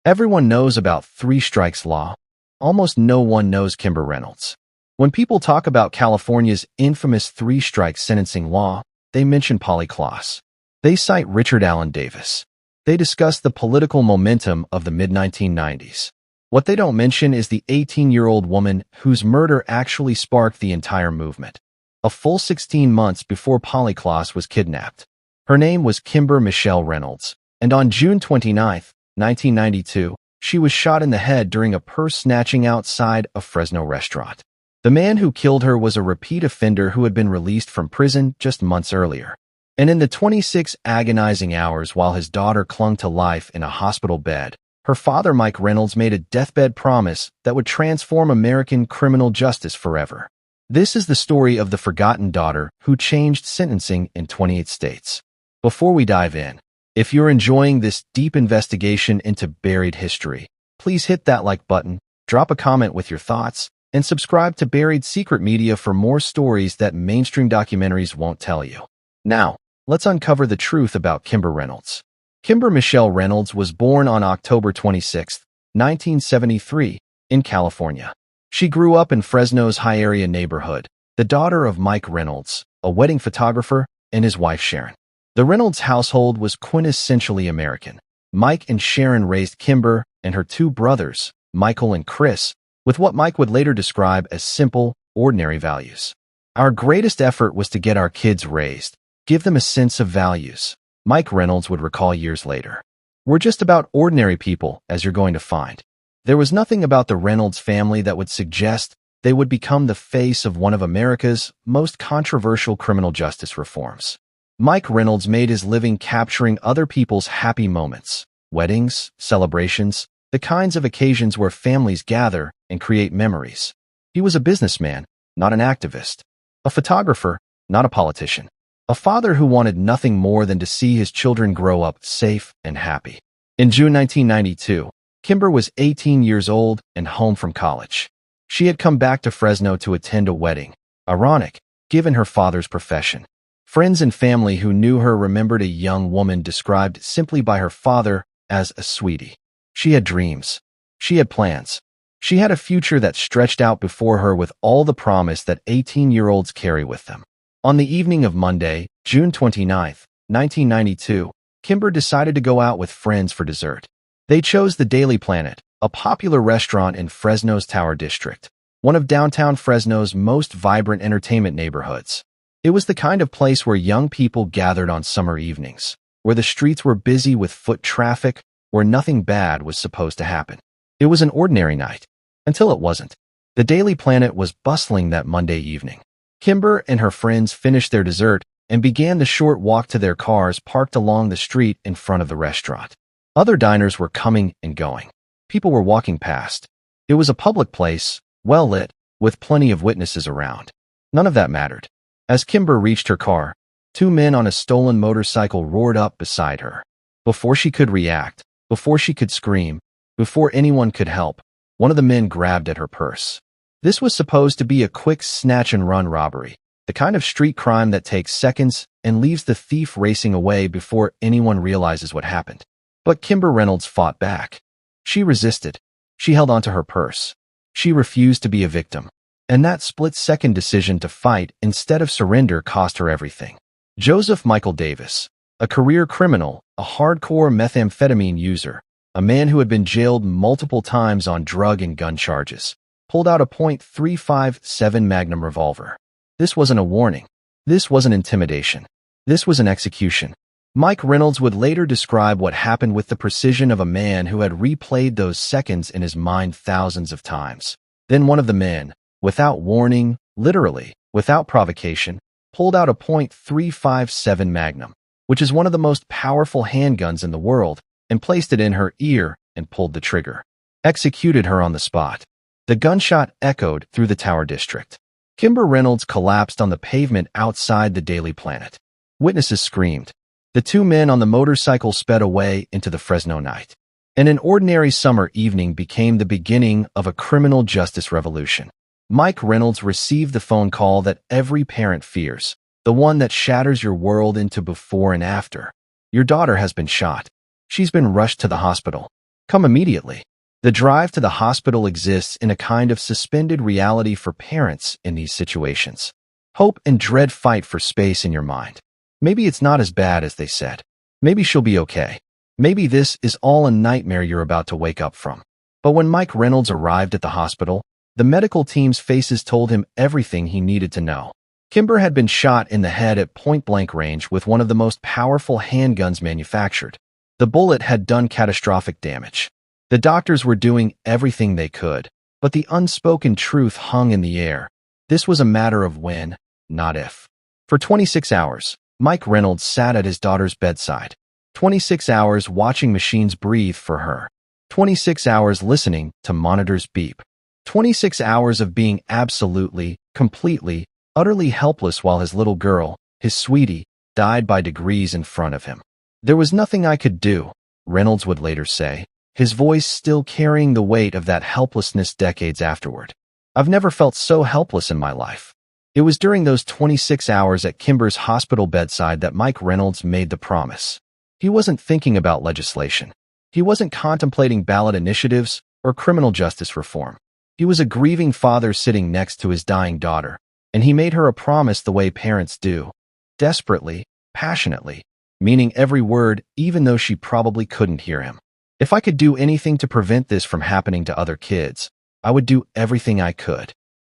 Everyone knows about three strikes law. Almost no one knows Kimber Reynolds. When people talk about California's infamous three-strike sentencing law, they mention Polly Klaas. They cite Richard Allen Davis. They discuss the political momentum of the mid-1990s. What they don't mention is the 18-year-old woman whose murder actually sparked the entire movement. A full 16 months before Polly Klaas was kidnapped. Her name was Kimber Michelle Reynolds, and on June 29, 1992, she was shot in the head during a purse snatching outside a Fresno restaurant. The man who killed her was a repeat offender who had been released from prison just months earlier. And in the 26 agonizing hours while his daughter clung to life in a hospital bed, her father, Mike Reynolds, made a deathbed promise that would transform American criminal justice forever. This is the story of the forgotten daughter who changed sentencing in 28 states. Before we dive in, if you're enjoying this deep investigation into buried history, please hit that like button, drop a comment with your thoughts, and subscribe to Buried Secret Media for more stories that mainstream documentaries won't tell you. Now, let's uncover the truth about Kimber Reynolds. Kimber Michelle Reynolds was born on October 26, 1973, in California. She grew up in Fresno's high-area neighborhood, the daughter of Mike Reynolds, a wedding photographer, and his wife Sharon. The Reynolds household was quintessentially American. Mike and Sharon raised Kimber and her two brothers, Michael and Chris, with what Mike would later describe as simple, ordinary values. Our greatest effort was to get our kids raised, give them a sense of values, Mike Reynolds would recall years later. We're just about ordinary people, as you're going to find. There was nothing about the Reynolds family that would suggest they would become the face of one of America's most controversial criminal justice reforms. Mike Reynolds made his living capturing other people's happy moments, weddings, celebrations, the kinds of occasions where families gather and create memories. He was a businessman, not an activist. A photographer, not a politician. A father who wanted nothing more than to see his children grow up safe and happy. In June 1992, Kimber was 18 years old and home from college. She had come back to Fresno to attend a wedding. Ironic, given her father's profession. Friends and family who knew her remembered a young woman described simply by her father as a sweetie. She had dreams. She had plans. She had a future that stretched out before her with all the promise that 18-year-olds carry with them. On the evening of Monday, June 29, 1992, Kimber decided to go out with friends for dessert. They chose the Daily Planet, a popular restaurant in Fresno's Tower District, one of downtown Fresno's most vibrant entertainment neighborhoods. It was the kind of place where young people gathered on summer evenings, where the streets were busy with foot traffic, where nothing bad was supposed to happen. It was an ordinary night, until it wasn't. The Daily Planet was bustling that Monday evening. Kimber and her friends finished their dessert and began the short walk to their cars parked along the street in front of the restaurant. Other diners were coming and going. People were walking past. It was a public place, well lit, with plenty of witnesses around. None of that mattered. As Kimber reached her car, two men on a stolen motorcycle roared up beside her. Before she could react, before she could scream, before anyone could help, one of the men grabbed at her purse. This was supposed to be a quick snatch-and-run robbery, the kind of street crime that takes seconds and leaves the thief racing away before anyone realizes what happened. But Kimber Reynolds fought back. She resisted. She held onto her purse. She refused to be a victim. And that split-second decision to fight instead of surrender cost her everything. Joseph Michael Davis, a career criminal, a hardcore methamphetamine user, a man who had been jailed multiple times on drug and gun charges, pulled out a .357 Magnum revolver. This wasn't a warning. This wasn't intimidation. This was an execution. Mike Reynolds would later describe what happened with the precision of a man who had replayed those seconds in his mind thousands of times. Then one of the men, without warning, literally, without provocation, pulled out a .357 Magnum, which is one of the most powerful handguns in the world, and placed it in her ear and pulled the trigger. Executed her on the spot. The gunshot echoed through the Tower District. Kimber Reynolds collapsed on the pavement outside the Daily Planet. Witnesses screamed. The two men on the motorcycle sped away into the Fresno night. And an ordinary summer evening became the beginning of a criminal justice revolution. Mike Reynolds received the phone call that every parent fears, the one that shatters your world into before and after. Your daughter has been shot. She's been rushed to the hospital. Come immediately. The drive to the hospital exists in a kind of suspended reality for parents in these situations. Hope and dread fight for space in your mind. Maybe it's not as bad as they said. Maybe she'll be okay. Maybe this is all a nightmare you're about to wake up from. But when Mike Reynolds arrived at the hospital, the medical team's faces told him everything he needed to know. Kimber had been shot in the head at point-blank range with one of the most powerful handguns manufactured. The bullet had done catastrophic damage. The doctors were doing everything they could, but the unspoken truth hung in the air. This was a matter of when, not if. For 26 hours, Mike Reynolds sat at his daughter's bedside. 26 hours watching machines breathe for her. 26 hours listening to monitors beep. 26 hours of being absolutely, completely, utterly helpless while his little girl, his sweetie, died by degrees in front of him. There was nothing I could do, Reynolds would later say, his voice still carrying the weight of that helplessness decades afterward. I've never felt so helpless in my life. It was during those 26 hours at Kimber's hospital bedside that Mike Reynolds made the promise. He wasn't thinking about legislation. He wasn't contemplating ballot initiatives or criminal justice reform. He was a grieving father sitting next to his dying daughter, and he made her a promise the way parents do, desperately, passionately, meaning every word even though she probably couldn't hear him. If I could do anything to prevent this from happening to other kids, I would do everything I could.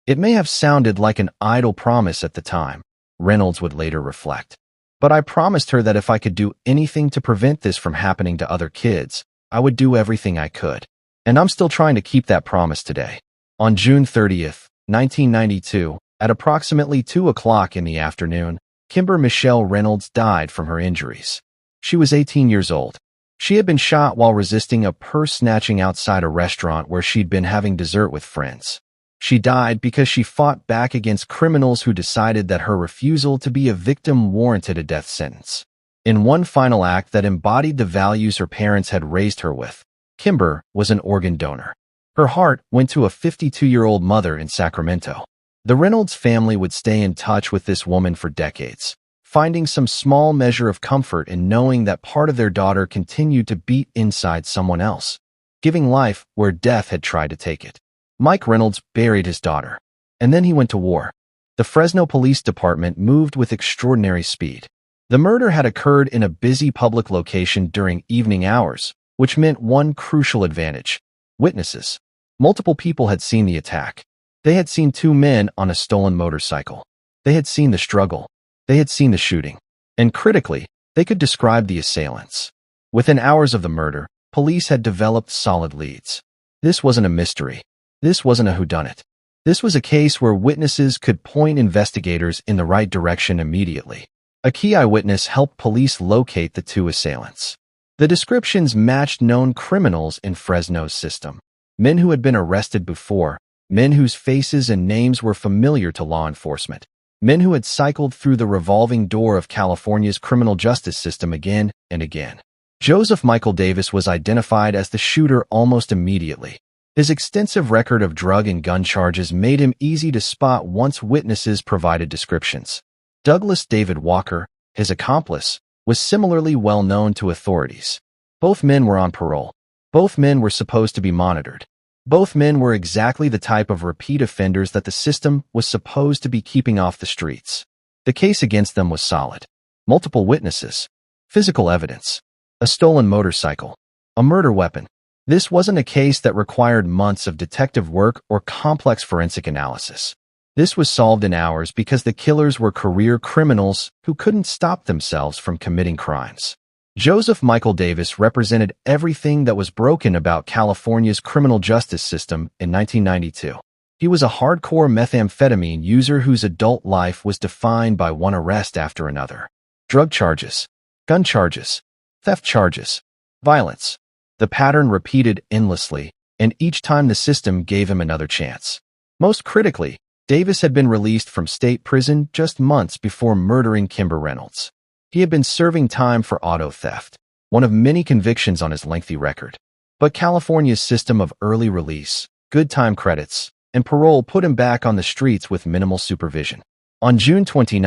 It may have sounded like an idle promise at the time, Reynolds would later reflect. But I promised her that if I could do anything to prevent this from happening to other kids, I would do everything I could. And I'm still trying to keep that promise today. On June 30th, 1992, at approximately 2 o'clock in the afternoon, Kimber Michelle Reynolds died from her injuries. She was 18 years old. She had been shot while resisting a purse snatching outside a restaurant where she'd been having dessert with friends. She died because she fought back against criminals who decided that her refusal to be a victim warranted a death sentence. In one final act that embodied the values her parents had raised her with, Kimber was an organ donor. Her heart went to a 52-year-old mother in Sacramento. The Reynolds family would stay in touch with this woman for decades, finding some small measure of comfort in knowing that part of their daughter continued to beat inside someone else, giving life where death had tried to take it. Mike Reynolds buried his daughter, and then he went to war. The Fresno Police Department moved with extraordinary speed. The murder had occurred in a busy public location during evening hours, which meant one crucial advantage: witnesses. Multiple people had seen the attack. They had seen two men on a stolen motorcycle. They had seen the struggle. They had seen the shooting. And critically, they could describe the assailants. Within hours of the murder, police had developed solid leads. This wasn't a mystery. This wasn't a whodunit. This was a case where witnesses could point investigators in the right direction immediately. A key eyewitness helped police locate the two assailants. The descriptions matched known criminals in Fresno's system. Men who had been arrested before, men whose faces and names were familiar to law enforcement, men who had cycled through the revolving door of California's criminal justice system again and again. Joseph Michael Davis was identified as the shooter almost immediately. His extensive record of drug and gun charges made him easy to spot once witnesses provided descriptions. Douglas David Walker, his accomplice, was similarly well known to authorities. Both men were on parole. Both men were supposed to be monitored. Both men were exactly the type of repeat offenders that the system was supposed to be keeping off the streets. The case against them was solid. Multiple witnesses, physical evidence, a stolen motorcycle, a murder weapon. This wasn't a case that required months of detective work or complex forensic analysis. This was solved in hours because the killers were career criminals who couldn't stop themselves from committing crimes. Joseph Michael Davis represented everything that was broken about California's criminal justice system in 1992. He was a hardcore methamphetamine user whose adult life was defined by one arrest after another. Drug charges, gun charges, theft charges, violence. The pattern repeated endlessly, and each time the system gave him another chance. Most critically, Davis had been released from state prison just months before murdering Kimber Reynolds. He had been serving time for auto theft, one of many convictions on his lengthy record. But California's system of early release, good time credits, and parole put him back on the streets with minimal supervision. On June 29,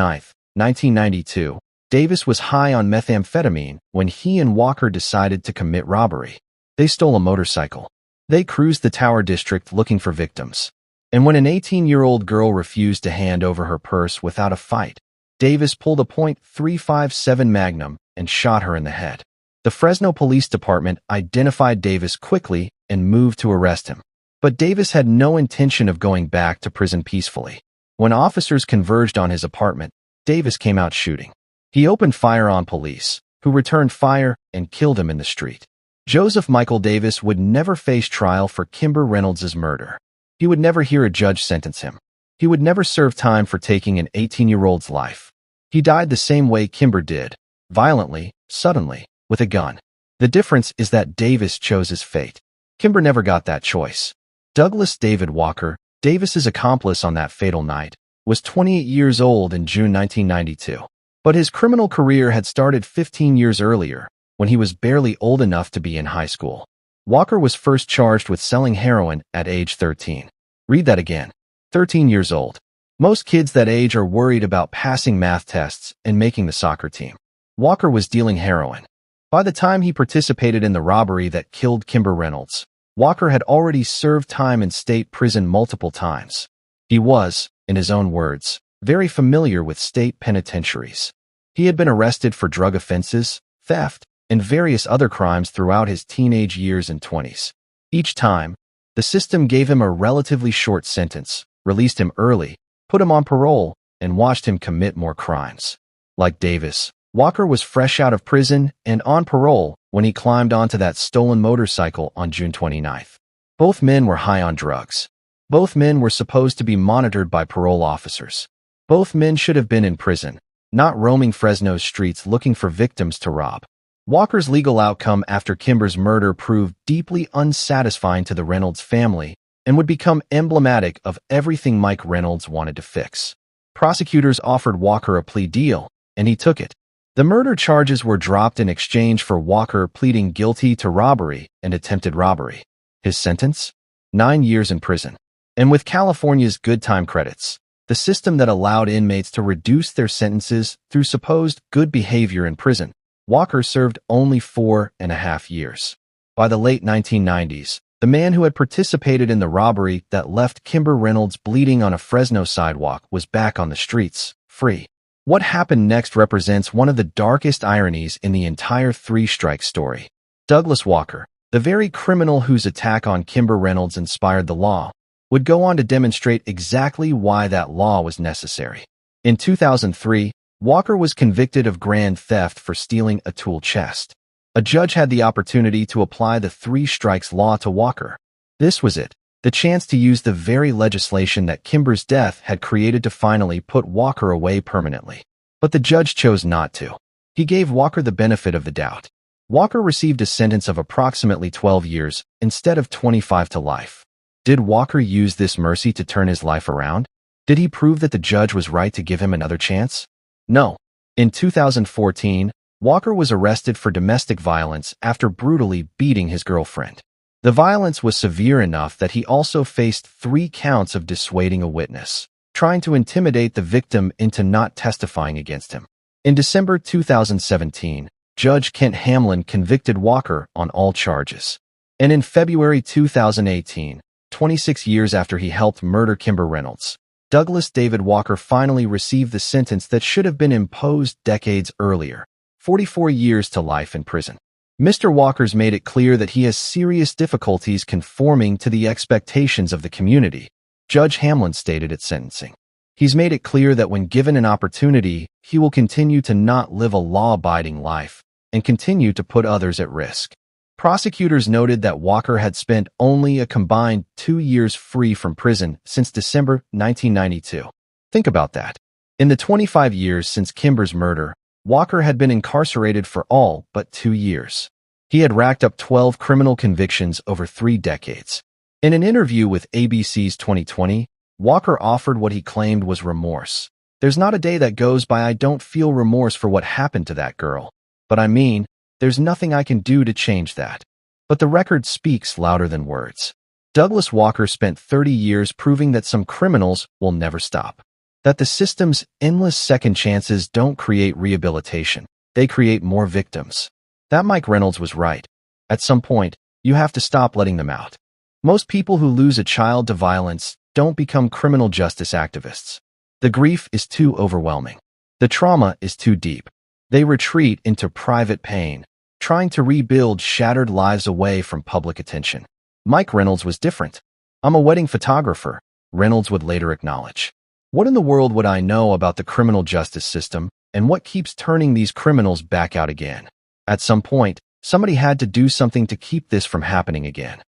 1992, Davis was high on methamphetamine when he and Walker decided to commit robbery. They stole a motorcycle. They cruised the Tower District looking for victims. And when an 18-year-old girl refused to hand over her purse without a fight, Davis pulled a .357 Magnum and shot her in the head. The Fresno Police Department identified Davis quickly and moved to arrest him. But Davis had no intention of going back to prison peacefully. When officers converged on his apartment, Davis came out shooting. He opened fire on police, who returned fire and killed him in the street. Joseph Michael Davis would never face trial for Kimber Reynolds' murder. He would never hear a judge sentence him. He would never serve time for taking an 18-year-old's life. He died the same way Kimber did, violently, suddenly, with a gun. The difference is that Davis chose his fate. Kimber never got that choice. Douglas David Walker, Davis's accomplice on that fatal night, was 28 years old in June 1992. But his criminal career had started 15 years earlier, when he was barely old enough to be in high school. Walker was first charged with selling heroin at age 13. Read that again. 13 years old. Most kids that age are worried about passing math tests and making the soccer team. Walker was dealing heroin. By the time he participated in the robbery that killed Kimber Reynolds, Walker had already served time in state prison multiple times. He was, in his own words, very familiar with state penitentiaries. He had been arrested for drug offenses, theft, and various other crimes throughout his teenage years and 20s. Each time, the system gave him a relatively short sentence, released him early, put him on parole, and watched him commit more crimes. Like Davis, Walker was fresh out of prison and on parole when he climbed onto that stolen motorcycle on June 29th. Both men were high on drugs. Both men were supposed to be monitored by parole officers. Both men should have been in prison, not roaming Fresno's streets looking for victims to rob. Walker's legal outcome after Kimber's murder proved deeply unsatisfying to the Reynolds family and would become emblematic of everything Mike Reynolds wanted to fix. Prosecutors offered Walker a plea deal, and he took it. The murder charges were dropped in exchange for Walker pleading guilty to robbery and attempted robbery. His sentence? 9 years in prison. And with California's good time credits, the system that allowed inmates to reduce their sentences through supposed good behavior in prison, Walker served only 4.5 years. By the late 1990s, the man who had participated in the robbery that left Kimber Reynolds bleeding on a Fresno sidewalk was back on the streets, free. What happened next represents one of the darkest ironies in the entire three-strike story. Douglas Walker, the very criminal whose attack on Kimber Reynolds inspired the law, would go on to demonstrate exactly why that law was necessary. In 2003, Walker was convicted of grand theft for stealing a tool chest. A judge had the opportunity to apply the three strikes law to Walker. This was it, the chance to use the very legislation that Kimber's death had created to finally put Walker away permanently. But the judge chose not to. He gave Walker the benefit of the doubt. Walker received a sentence of approximately 12 years instead of 25 to life. Did Walker use this mercy to turn his life around? Did he prove that the judge was right to give him another chance? No. In 2014, Walker was arrested for domestic violence after brutally beating his girlfriend. The violence was severe enough that he also faced 3 counts of dissuading a witness, trying to intimidate the victim into not testifying against him. In December 2017, Judge Kent Hamlin convicted Walker on all charges. And in February 2018, 26 years after he helped murder Kimber Reynolds, Douglas David Walker finally received the sentence that should have been imposed decades earlier, 44 years to life in prison. Mr. Walker's made it clear that he has serious difficulties conforming to the expectations of the community, Judge Hamlin stated at sentencing. He's made it clear that when given an opportunity, he will continue to not live a law-abiding life and continue to put others at risk. Prosecutors noted that Walker had spent only a combined 2 years free from prison since December 1992. Think about that. In the 25 years since Kimber's murder, Walker had been incarcerated for all but 2 years. He had racked up 12 criminal convictions over 3 decades. In an interview with ABC's 2020, Walker offered what he claimed was remorse. There's not a day that goes by I don't feel remorse for what happened to that girl. But I mean, there's nothing I can do to change that. But the record speaks louder than words. Douglas Walker spent 30 years proving that some criminals will never stop. That the system's endless second chances don't create rehabilitation. They create more victims. That Mike Reynolds was right. At some point, You have to stop letting them out. Most people who lose a child to violence don't become criminal justice activists. The grief is too overwhelming. The trauma is too deep. They retreat into private pain, trying to rebuild shattered lives away from public attention. Mike Reynolds was different. "I'm a wedding photographer," Reynolds would later acknowledge. "What in the world would I know about the criminal justice system, and what keeps turning these criminals back out again? At some point, somebody had to do something to keep this from happening again."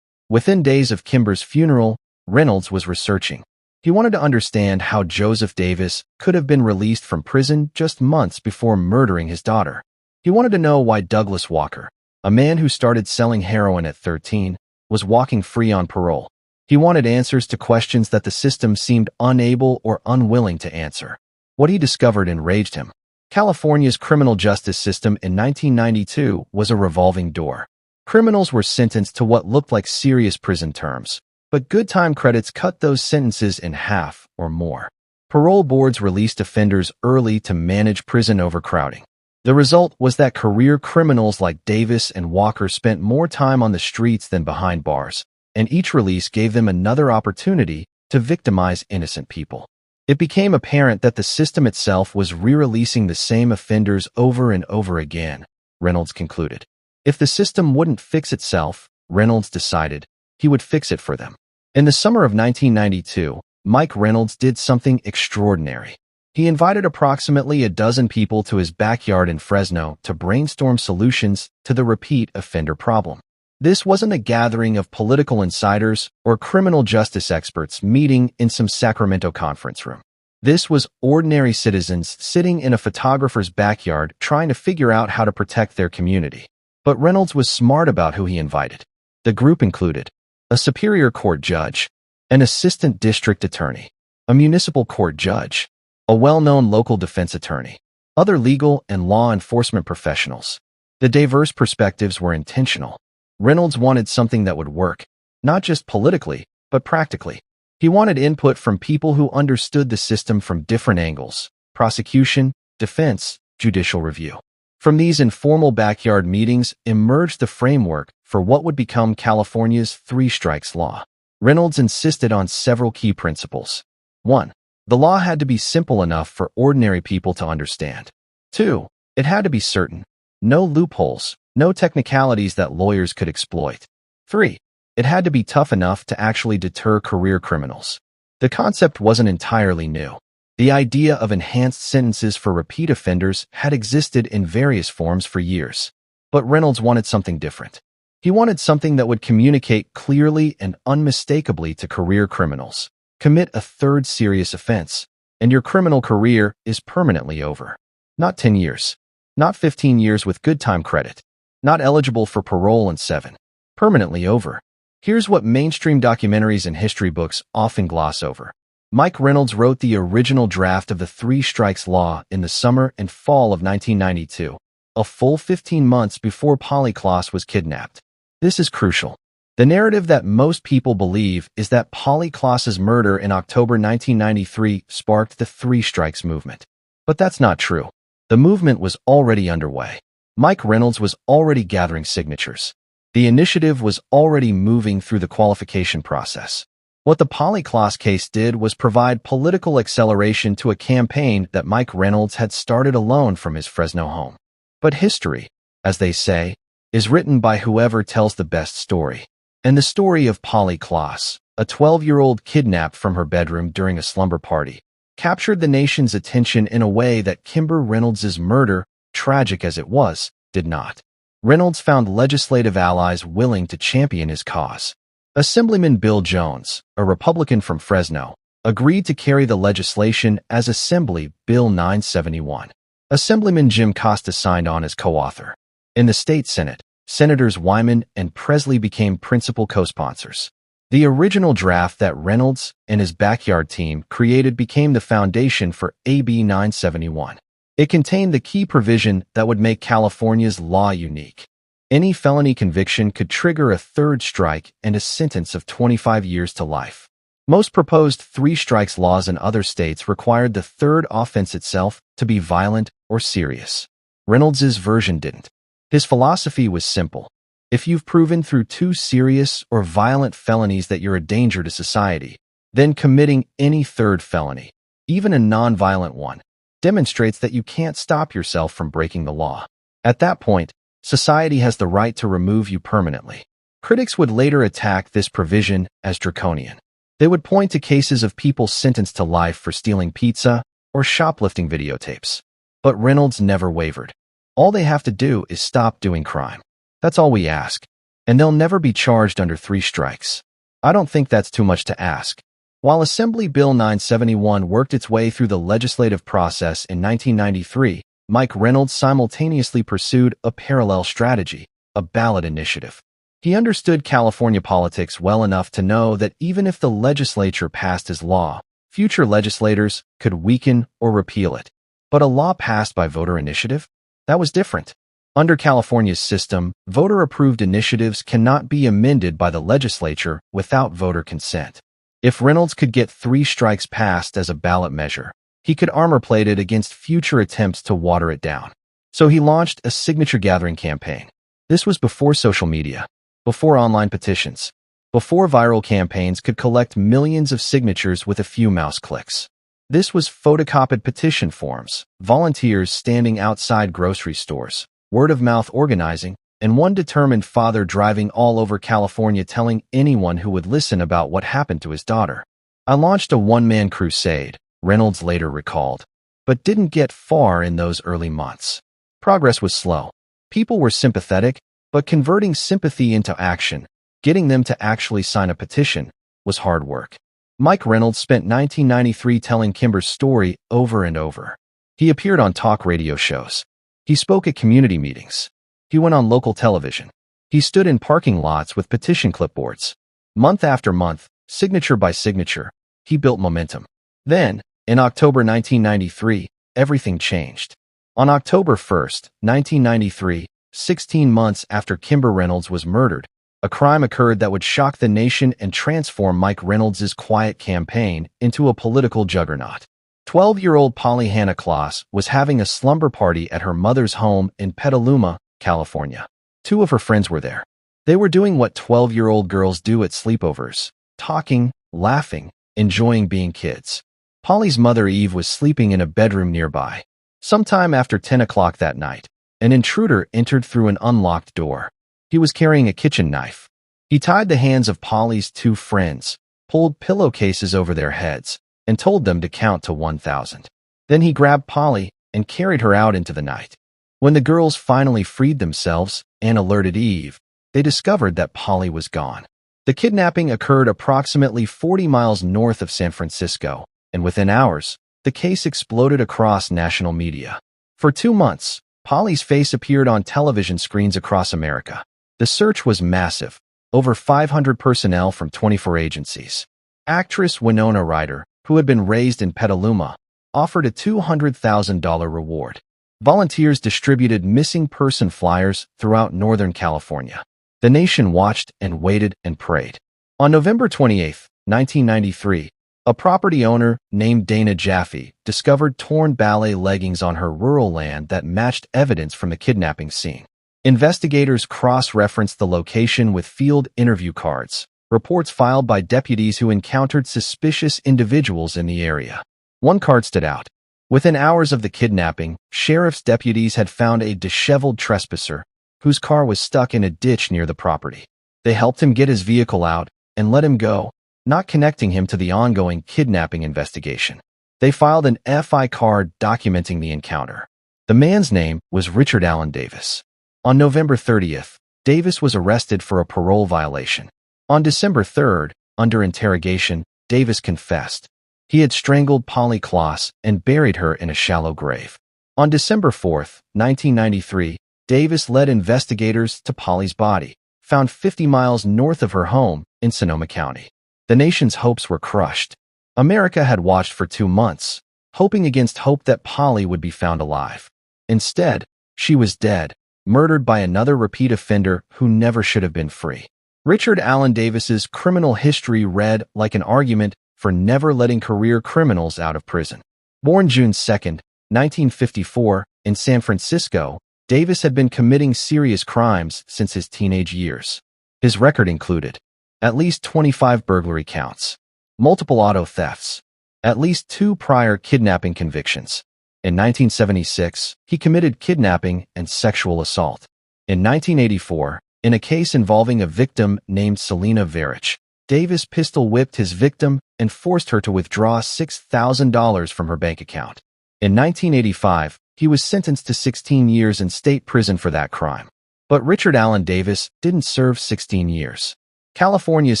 Within days of Kimber's funeral, Reynolds was researching. He wanted to understand how Joseph Davis could have been released from prison just months before murdering his daughter. He wanted to know why Douglas Walker, a man who started selling heroin at 13, was walking free on parole. He wanted answers to questions that the system seemed unable or unwilling to answer. What he discovered enraged him. California's criminal justice system in 1992 was a revolving door. Criminals were sentenced to what looked like serious prison terms, but good time credits cut those sentences in half or more. Parole boards released offenders early to manage prison overcrowding. The result was that career criminals like Davis and Walker spent more time on the streets than behind bars, and each release gave them another opportunity to victimize innocent people. It became apparent that the system itself was re-releasing the same offenders over and over again, Reynolds concluded. If the system wouldn't fix itself, Reynolds decided, he would fix it for them. In the summer of 1992, Mike Reynolds did something extraordinary. He invited approximately a dozen people to his backyard in Fresno to brainstorm solutions to the repeat offender problem. This wasn't a gathering of political insiders or criminal justice experts meeting in some Sacramento conference room. This was ordinary citizens sitting in a photographer's backyard trying to figure out how to protect their community. But Reynolds was smart about who he invited. The group included a Superior Court judge, an assistant district attorney, a municipal court judge, a well-known local defense attorney, other legal and law enforcement professionals. The diverse perspectives were intentional. Reynolds wanted something that would work, not just politically, but practically. He wanted input from people who understood the system from different angles: prosecution, defense, judicial review. From these informal backyard meetings emerged the framework for what would become California's three strikes law. Reynolds insisted on several key principles. 1. The law had to be simple enough for ordinary people to understand. 2. It had to be certain. No loopholes, no technicalities that lawyers could exploit. 3. It had to be tough enough to actually deter career criminals. The concept wasn't entirely new. The idea of enhanced sentences for repeat offenders had existed in various forms for years. But Reynolds wanted something different. He wanted something that would communicate clearly and unmistakably to career criminals. Commit a third serious offense, and your criminal career is permanently over. Not 10 years. Not 15 years with good time credit. Not eligible for parole in 7. Permanently over. Here's what mainstream documentaries and history books often gloss over. Mike Reynolds wrote the original draft of the Three Strikes Law in the summer and fall of 1992, a full 15 months before Polly Klaas was kidnapped. This is crucial. The narrative that most people believe is that Polly Klaas's murder in October 1993 sparked the Three Strikes movement. But that's not true. The movement was already underway. Mike Reynolds was already gathering signatures. The initiative was already moving through the qualification process. What the Polly Klaas case did was provide political acceleration to a campaign that Mike Reynolds had started alone from his Fresno home. But history, as they say, is written by whoever tells the best story. And the story of Polly Klaas, a 12-year-old kidnapped from her bedroom during a slumber party, captured the nation's attention in a way that Kimber Reynolds' murder, tragic as it was, did not. Reynolds found legislative allies willing to champion his cause. Assemblyman Bill Jones, a Republican from Fresno, agreed to carry the legislation as Assembly Bill 971. Assemblyman Jim Costa signed on as co-author. In the state Senate, Senators Wyman and Presley became principal co-sponsors. The original draft that Reynolds and his backyard team created became the foundation for AB 971. It contained the key provision that would make California's law unique. Any felony conviction could trigger a third strike and a sentence of 25 years to life. Most proposed three strikes laws in other states required the third offense itself to be violent or serious. Reynolds's version didn't. His philosophy was simple. If you've proven through 2 serious or violent felonies that you're a danger to society, then committing any third felony, even a non-violent one, demonstrates that you can't stop yourself from breaking the law. At that point, society has the right to remove you permanently. Critics would later attack this provision as draconian. They would point to cases of people sentenced to life for stealing pizza or shoplifting videotapes. But Reynolds never wavered. All they have to do is stop doing crime. That's all we ask. And they'll never be charged under 3 strikes. I don't think that's too much to ask. While Assembly Bill 971 worked its way through the legislative process in 1993, Mike Reynolds simultaneously pursued a parallel strategy, a ballot initiative. He understood California politics well enough to know that even if the legislature passed his law, future legislators could weaken or repeal it. But a law passed by voter initiative? That was different. Under California's system, voter-approved initiatives cannot be amended by the legislature without voter consent. If Reynolds could get 3 strikes passed as a ballot measure, he could armor-plate it against future attempts to water it down. So he launched a signature-gathering campaign. This was before social media, before online petitions, before viral campaigns could collect millions of signatures with a few mouse clicks. This was photocopied petition forms, volunteers standing outside grocery stores, word-of-mouth organizing, and one determined father driving all over California telling anyone who would listen about what happened to his daughter. I launched a one-man crusade, Reynolds later recalled, but didn't get far in those early months. Progress was slow. People were sympathetic, but converting sympathy into action, getting them to actually sign a petition, was hard work. Mike Reynolds spent 1993 telling Kimber's story over and over. He appeared on talk radio shows. He spoke at community meetings. He went on local television. He stood in parking lots with petition clipboards. Month after month, signature by signature, he built momentum. Then, in October 1993, everything changed. On October 1st, 1993, 16 months after Kimber Reynolds was murdered, a crime occurred that would shock the nation and transform Mike Reynolds' quiet campaign into a political juggernaut. 12-year-old Polly Hannah Kloss was having a slumber party at her mother's home in Petaluma, California. 2 of her friends were there. They were doing what 12-year-old girls do at sleepovers, talking, laughing, enjoying being kids. Polly's mother Eve was sleeping in a bedroom nearby. Sometime after 10 o'clock that night, an intruder entered through an unlocked door. He was carrying a kitchen knife. He tied the hands of Polly's 2 friends, pulled pillowcases over their heads, and told them to count to 1,000. Then he grabbed Polly and carried her out into the night. When the girls finally freed themselves and alerted Eve, they discovered that Polly was gone. The kidnapping occurred approximately 40 miles north of San Francisco, and within hours, the case exploded across national media. For 2 months, Polly's face appeared on television screens across America. The search was massive, over 500 personnel from 24 agencies. Actress Winona Ryder, who had been raised in Petaluma, offered a $200,000 reward. Volunteers distributed missing person flyers throughout Northern California. The nation watched and waited and prayed. On November 28, 1993, a property owner named Dana Jaffe discovered torn ballet leggings on her rural land that matched evidence from the kidnapping scene. Investigators cross-referenced the location with field interview cards, reports filed by deputies who encountered suspicious individuals in the area. One card stood out. Within hours of the kidnapping, sheriff's deputies had found a disheveled trespasser whose car was stuck in a ditch near the property. They helped him get his vehicle out and let him go, not connecting him to the ongoing kidnapping investigation. They filed an FI card documenting the encounter. The man's name was Richard Allen Davis. On November 30th, Davis was arrested for a parole violation. On December 3rd, under interrogation, Davis confessed. He had strangled Polly Kloss and buried her in a shallow grave. On December 4th, 1993, Davis led investigators to Polly's body, found 50 miles north of her home in Sonoma County. The nation's hopes were crushed. America had watched for 2 months, hoping against hope that Polly would be found alive. Instead, she was dead, murdered by another repeat offender who never should have been free. Richard Allen Davis's criminal history read like an argument for never letting career criminals out of prison. Born June 2, 1954, in San Francisco, Davis had been committing serious crimes since his teenage years. His record included at least 25 burglary counts, multiple auto thefts, at least 2 prior kidnapping convictions. In 1976, he committed kidnapping and sexual assault. In 1984, in a case involving a victim named Selena Verich, Davis pistol-whipped his victim and forced her to withdraw $6,000 from her bank account. In 1985, he was sentenced to 16 years in state prison for that crime. But Richard Allen Davis didn't serve 16 years. California's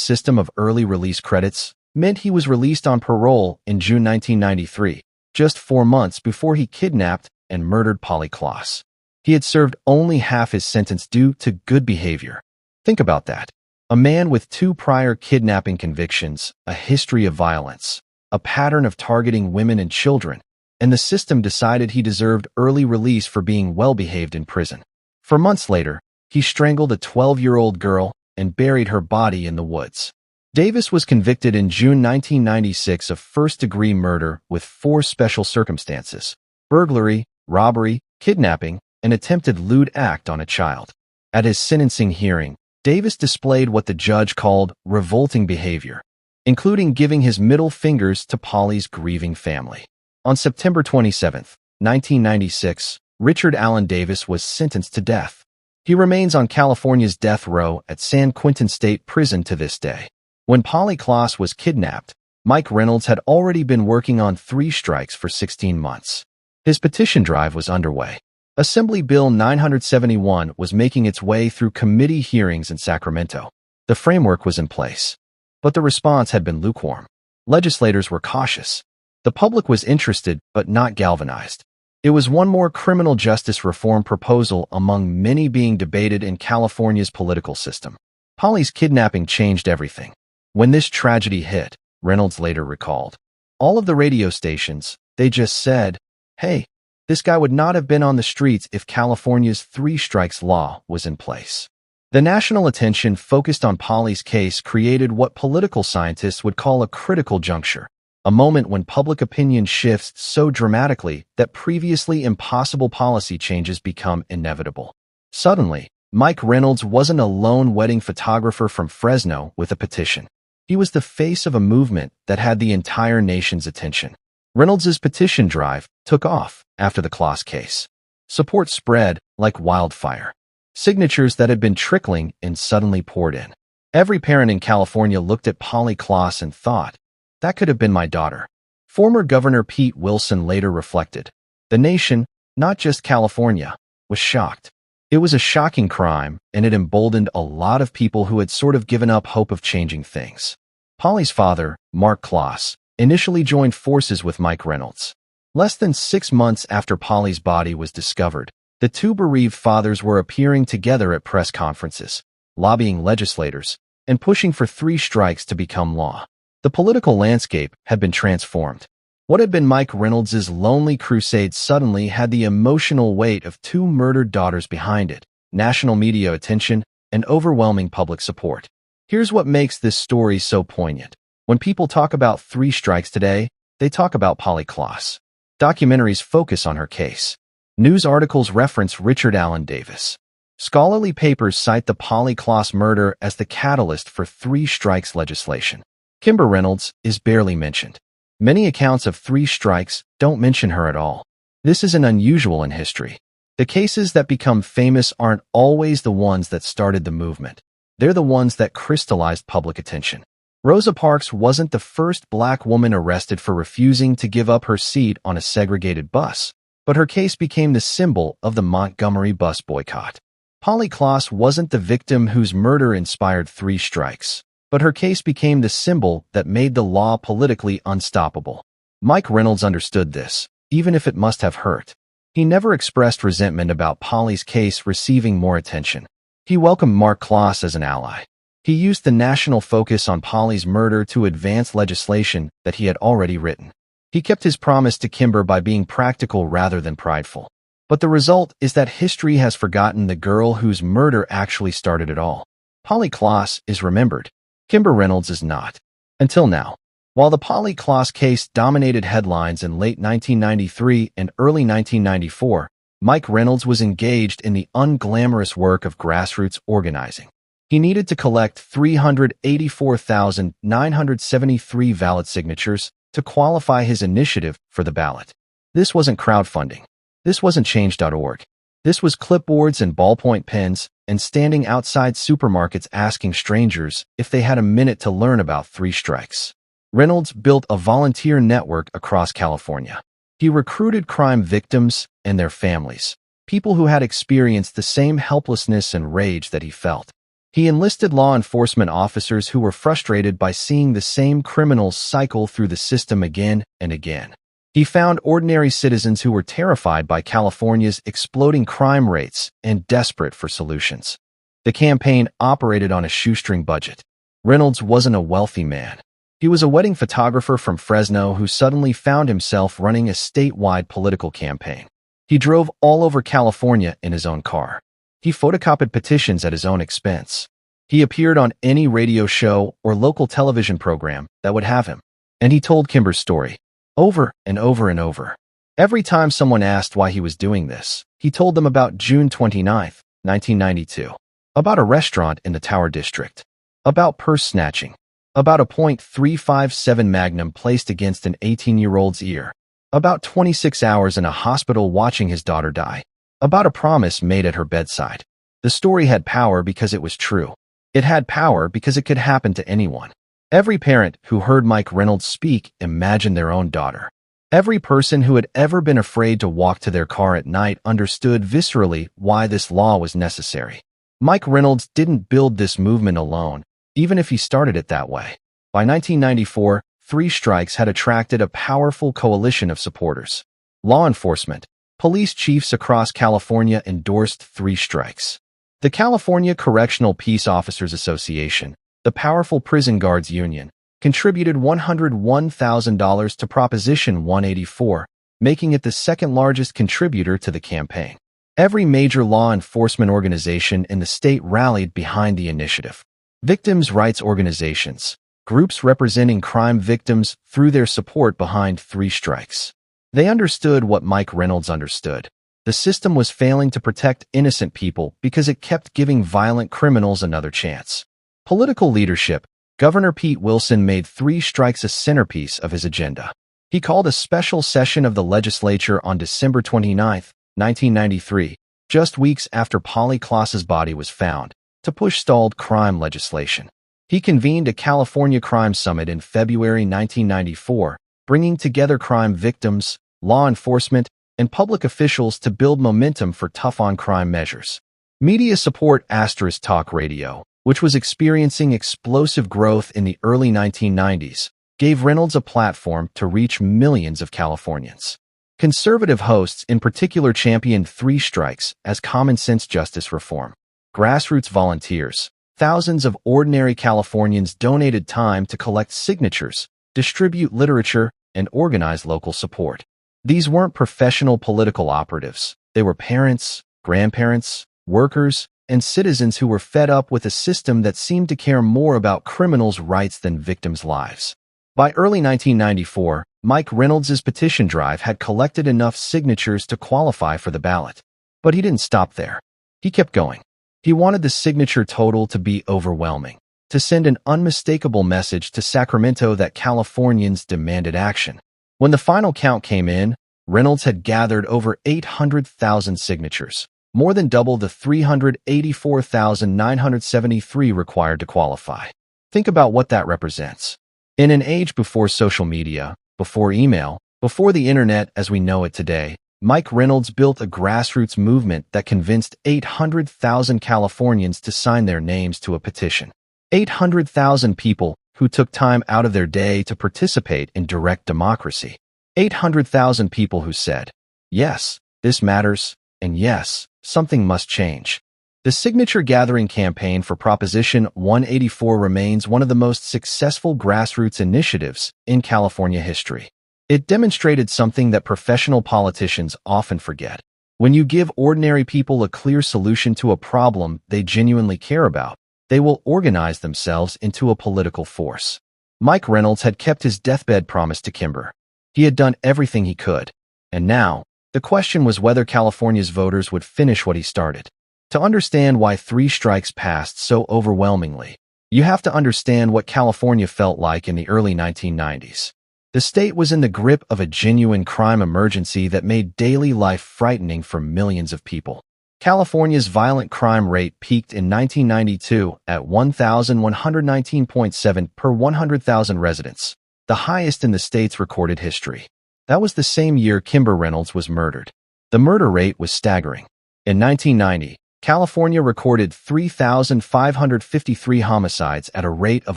system of early release credits meant he was released on parole in June 1993, just 4 months before he kidnapped and murdered Polly Klaas. He had served only half his sentence due to good behavior. Think about that. A man with 2 prior kidnapping convictions, a history of violence, a pattern of targeting women and children, and the system decided he deserved early release for being well-behaved in prison. For months later, he strangled a 12-year-old girl and buried her body in the woods. Davis was convicted in June 1996 of first-degree murder with 4 special circumstances: burglary, robbery, kidnapping, and attempted lewd act on a child. At his sentencing hearing, Davis displayed what the judge called revolting behavior, including giving his middle fingers to Polly's grieving family. On September 27, 1996, Richard Allen Davis was sentenced to death. He remains on California's death row at San Quentin State Prison to this day. When Polly Klaas was kidnapped, Mike Reynolds had already been working on 3 strikes for 16 months. His petition drive was underway. Assembly Bill 971 was making its way through committee hearings in Sacramento. The framework was in place, but the response had been lukewarm. Legislators were cautious. The public was interested but not galvanized. It was one more criminal justice reform proposal among many being debated in California's political system. Polly's kidnapping changed everything. When this tragedy hit, Reynolds later recalled, all of the radio stations, they just said, "Hey, this guy would not have been on the streets if California's 3 strikes law was in place." The national attention focused on Polly's case created what political scientists would call a critical juncture, a moment when public opinion shifts so dramatically that previously impossible policy changes become inevitable. Suddenly, Mike Reynolds wasn't a lone wedding photographer from Fresno with a petition. He was the face of a movement that had the entire nation's attention. Reynolds's petition drive took off after the Klaas case. Support spread like wildfire. Signatures that had been trickling in suddenly poured in. Every parent in California looked at Polly Klaas and thought, "That could have been my daughter." Former Governor Pete Wilson later reflected, "The nation, not just California, was shocked. It was a shocking crime, and it emboldened a lot of people who had sort of given up hope of changing things." Polly's father, Mark Klaas, initially joined forces with Mike Reynolds. Less than 6 months after Polly's body was discovered, the 2 bereaved fathers were appearing together at press conferences, lobbying legislators, and pushing for 3 strikes to become law. The political landscape had been transformed. What had been Mike Reynolds' lonely crusade suddenly had the emotional weight of 2 murdered daughters behind it, national media attention, and overwhelming public support. Here's what makes this story so poignant. When people talk about 3 strikes today, they talk about Polly Klaas. Documentaries focus on her case. News articles reference Richard Allen Davis. Scholarly papers cite the Polly Klaas murder as the catalyst for 3 strikes legislation. Kimber Reynolds is barely mentioned. Many accounts of 3 strikes don't mention her at all. This isn't unusual in history. The cases that become famous aren't always the ones that started the movement. They're the ones that crystallized public attention. Rosa Parks wasn't the first Black woman arrested for refusing to give up her seat on a segregated bus, but her case became the symbol of the Montgomery bus boycott. Polly Klaas wasn't the victim whose murder inspired 3 strikes, but her case became the symbol that made the law politically unstoppable. Mike Reynolds understood this, even if it must have hurt. He never expressed resentment about Polly's case receiving more attention. He welcomed Mark Klaas as an ally. He used the national focus on Polly's murder to advance legislation that he had already written. He kept his promise to Kimber by being practical rather than prideful. But the result is that history has forgotten the girl whose murder actually started it all. Polly Klaas is remembered. Kimber Reynolds is not. Until now. While the Polly Klaas case dominated headlines in late 1993 and early 1994, Mike Reynolds was engaged in the unglamorous work of grassroots organizing. He needed to collect 384,973 valid signatures to qualify his initiative for the ballot. This wasn't crowdfunding. This wasn't Change.org. This was clipboards and ballpoint pens and standing outside supermarkets asking strangers if they had a minute to learn about three strikes. Reynolds built a volunteer network across California. He recruited crime victims and their families, people who had experienced the same helplessness and rage that he felt. He enlisted law enforcement officers who were frustrated by seeing the same criminals cycle through the system again and again. He found ordinary citizens who were terrified by California's exploding crime rates and desperate for solutions. The campaign operated on a shoestring budget. Reynolds wasn't a wealthy man. He was a wedding photographer from Fresno who suddenly found himself running a statewide political campaign. He drove all over California in his own car. He photocopied petitions at his own expense. He appeared on any radio show or local television program that would have him. And he told Kimber's story over and over and over. Every time someone asked why he was doing this, he told them about June 29, 1992, about a restaurant in the Tower District, about purse snatching, about a .357 Magnum placed against an 18-year-old's ear, about 26 hours in a hospital watching his daughter die, about a promise made at her bedside. The story had power because it was true. It had power because it could happen to anyone. Every parent who heard Mike Reynolds speak imagined their own daughter. Every person who had ever been afraid to walk to their car at night understood viscerally why this law was necessary. Mike Reynolds didn't build this movement alone, even if he started it that way. By 1994, Three Strikes had attracted a powerful coalition of supporters. Law enforcement, police chiefs across California endorsed Three Strikes. The California Correctional Peace Officers Association, the powerful prison guards union, contributed $101,000 to Proposition 184, making it the second largest contributor to the campaign. Every major law enforcement organization in the state rallied behind the initiative. Victims' rights organizations, groups representing crime victims, threw their support behind Three Strikes. They understood what Mike Reynolds understood. The system was failing to protect innocent people because it kept giving violent criminals another chance. Political leadership. Governor Pete Wilson made Three Strikes a centerpiece of his agenda. He called a special session of the legislature on December 29, 1993, just weeks after Polly Klaas's body was found, to push stalled crime legislation. He convened a California Crime Summit in February 1994, bringing together crime victims, law enforcement, and public officials to build momentum for tough-on-crime measures. Media support. Talk radio, which was experiencing explosive growth in the early 1990s, gave Reynolds a platform to reach millions of Californians. Conservative hosts in particular championed Three Strikes as common-sense justice reform. Grassroots volunteers. Thousands of ordinary Californians donated time to collect signatures, distribute literature, and organize local support. These weren't professional political operatives. They were parents, grandparents, workers, and citizens who were fed up with a system that seemed to care more about criminals' rights than victims' lives. By early 1994, Mike Reynolds' petition drive had collected enough signatures to qualify for the ballot. But he didn't stop there. He kept going. He wanted the signature total to be overwhelming, to send an unmistakable message to Sacramento that Californians demanded action. When the final count came in, Reynolds had gathered over 800,000 signatures, more than double the 384,973 required to qualify. Think about what that represents. In an age before social media, before email, before the internet as we know it today, Mike Reynolds built a grassroots movement that convinced 800,000 Californians to sign their names to a petition. 800,000 people who took time out of their day to participate in direct democracy. 800,000 people who said, yes, this matters, and yes, something must change. The signature-gathering campaign for Proposition 184 remains one of the most successful grassroots initiatives in California history. It demonstrated something that professional politicians often forget. When you give ordinary people a clear solution to a problem they genuinely care about, they will organize themselves into a political force. Mike Reynolds had kept his deathbed promise to Kimber. He had done everything he could. And now, The question was whether California's voters would finish what he started. To understand why 3 strikes passed so overwhelmingly, you have to understand what California felt like in the early 1990s. The state was in the grip of a genuine crime emergency that made daily life frightening for millions of people. California's violent crime rate peaked in 1992 at 1,119.7 per 100,000 residents, the highest in the state's recorded history. That was the same year Kimber Reynolds was murdered. The murder rate was staggering. In 1990, California recorded 3,553 homicides at a rate of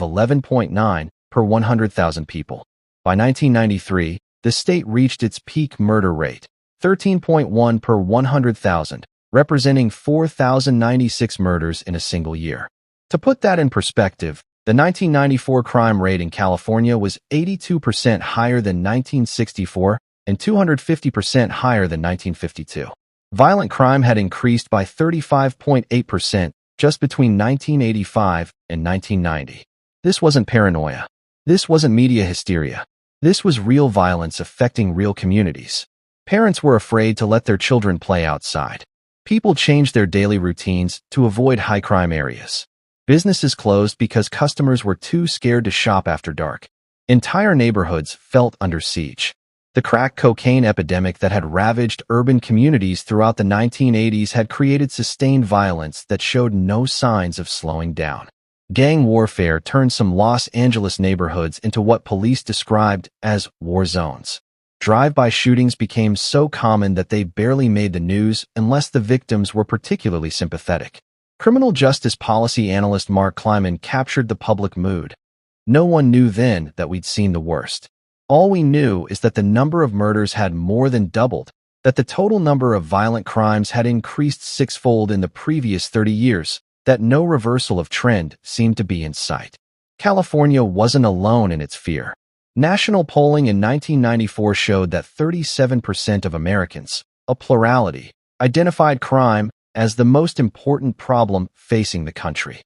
11.9 per 100,000 people. By 1993, the state reached its peak murder rate, 13.1 per 100,000, representing 4,096 murders in a single year. To put that in perspective, the 1994 crime rate in California was 82% higher than 1964 and 250% higher than 1952. Violent crime had increased by 35.8% just between 1985 and 1990. This wasn't paranoia. This wasn't media hysteria. This was real violence affecting real communities. Parents were afraid to let their children play outside. People changed their daily routines to avoid high-crime areas. Businesses closed because customers were too scared to shop after dark. Entire neighborhoods felt under siege. The crack cocaine epidemic that had ravaged urban communities throughout the 1980s had created sustained violence that showed no signs of slowing down. Gang warfare turned some Los Angeles neighborhoods into what police described as war zones. Drive-by shootings became so common that they barely made the news unless the victims were particularly sympathetic. Criminal justice policy analyst Mark Kleiman captured the public mood. No one knew then that we'd seen the worst. All we knew is that the number of murders had more than doubled, that the total number of violent crimes had increased 6-fold in the previous 30 years, that no reversal of trend seemed to be in sight. California wasn't alone in its fear. National polling in 1994 showed that 37% of Americans, a plurality, identified crime as the most important problem facing the country.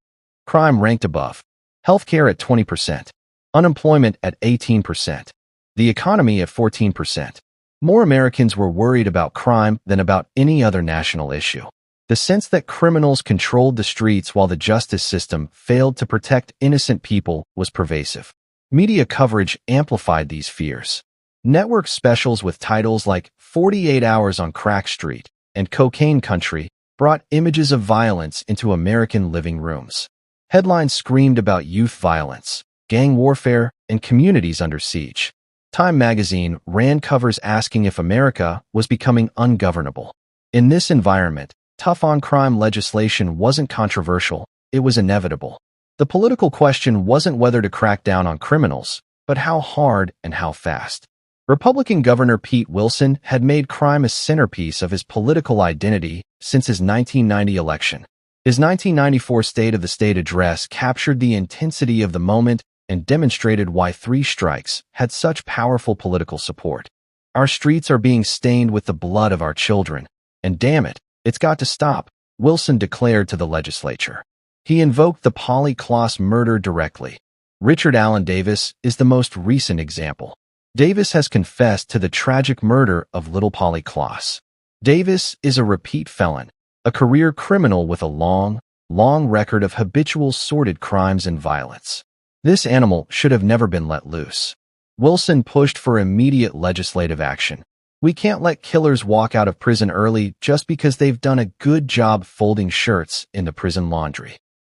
Crime ranked above. Healthcare at 20%. Unemployment at 18%. The economy at 14%. More Americans were worried about crime than about any other national issue. The sense that criminals controlled the streets while the justice system failed to protect innocent people was pervasive. Media coverage amplified these fears. Network specials with titles like 48 Hours on Crack Street and Cocaine Country brought images of violence into American living rooms. Headlines screamed about youth violence, gang warfare, and communities under siege. Time magazine ran covers asking if America was becoming ungovernable. In this environment, tough-on-crime legislation wasn't controversial, it was inevitable. The political question wasn't whether to crack down on criminals, but how hard and how fast. Republican Governor Pete Wilson had made crime a centerpiece of his political identity since his 1990 election. His 1994 State of the State address captured the intensity of the moment and demonstrated why 3 strikes had such powerful political support. Our streets are being stained with the blood of our children, and damn it, it's got to stop, Wilson declared to the legislature. He invoked the Polly Klaas murder directly. Richard Allen Davis is the most recent example. Davis has confessed to the tragic murder of little Polly Klaas. Davis is a repeat felon, a career criminal with a long record of habitual sordid crimes and violence. This animal should have never been let loose. Wilson pushed for immediate legislative action. We can't let killers walk out of prison early just because they've done a good job folding shirts in the prison laundry.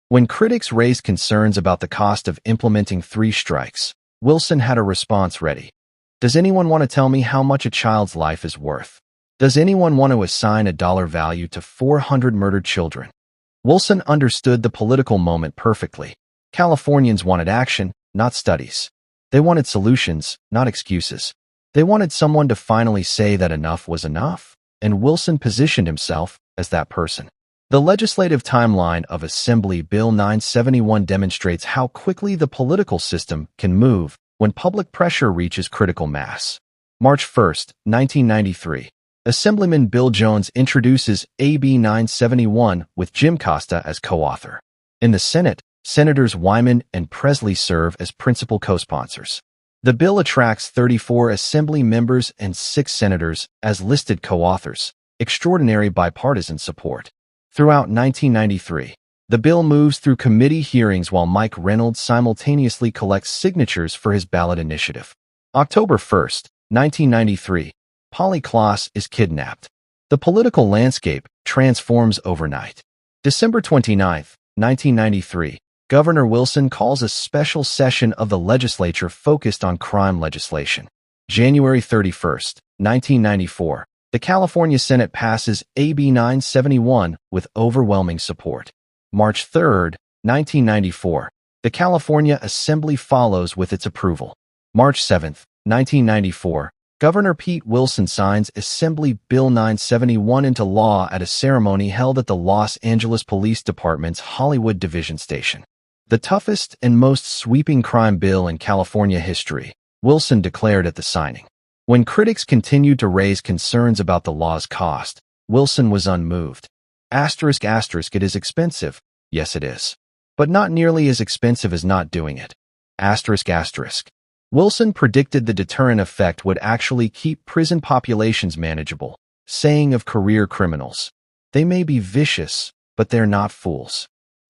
When critics raised concerns about the cost of implementing 3 strikes, Wilson had a response ready. Does anyone want to tell me how much a child's life is worth? Does anyone want to assign a dollar value to 400 murdered children? Wilson understood the political moment perfectly. Californians wanted action, not studies. They wanted solutions, not excuses. They wanted someone to finally say that enough was enough, and Wilson positioned himself as that person. The legislative timeline of Assembly Bill 971 demonstrates how quickly the political system can move when public pressure reaches critical mass. March 1, 1993, Assemblyman Bill Jones introduces AB 971 with Jim Costa as co-author. In the Senate, Senators Wyman and Presley serve as principal co-sponsors. The bill attracts 34 Assembly members and 6 senators as listed co-authors, extraordinary bipartisan support. Throughout 1993, the bill moves through committee hearings while Mike Reynolds simultaneously collects signatures for his ballot initiative. October 1st, 1993, Polly Klaas is kidnapped. The political landscape transforms overnight. December 29th, 1993, Governor Wilson calls a special session of the legislature focused on crime legislation. January 31st, 1994, the California Senate passes AB 971 with overwhelming support. March 3rd, 1994, the California Assembly follows with its approval. March 7th, 1994, Governor Pete Wilson signs Assembly Bill 971 into law at a ceremony held at the Los Angeles Police Department's Hollywood Division Station. The toughest and most sweeping crime bill in California history, Wilson declared at the signing. When critics continued to raise concerns about the law's cost, Wilson was unmoved. It is expensive. Yes, it is. But not nearly as expensive as not doing it. Wilson predicted the deterrent effect would actually keep prison populations manageable, saying of career criminals, "They may be vicious, but they're not fools."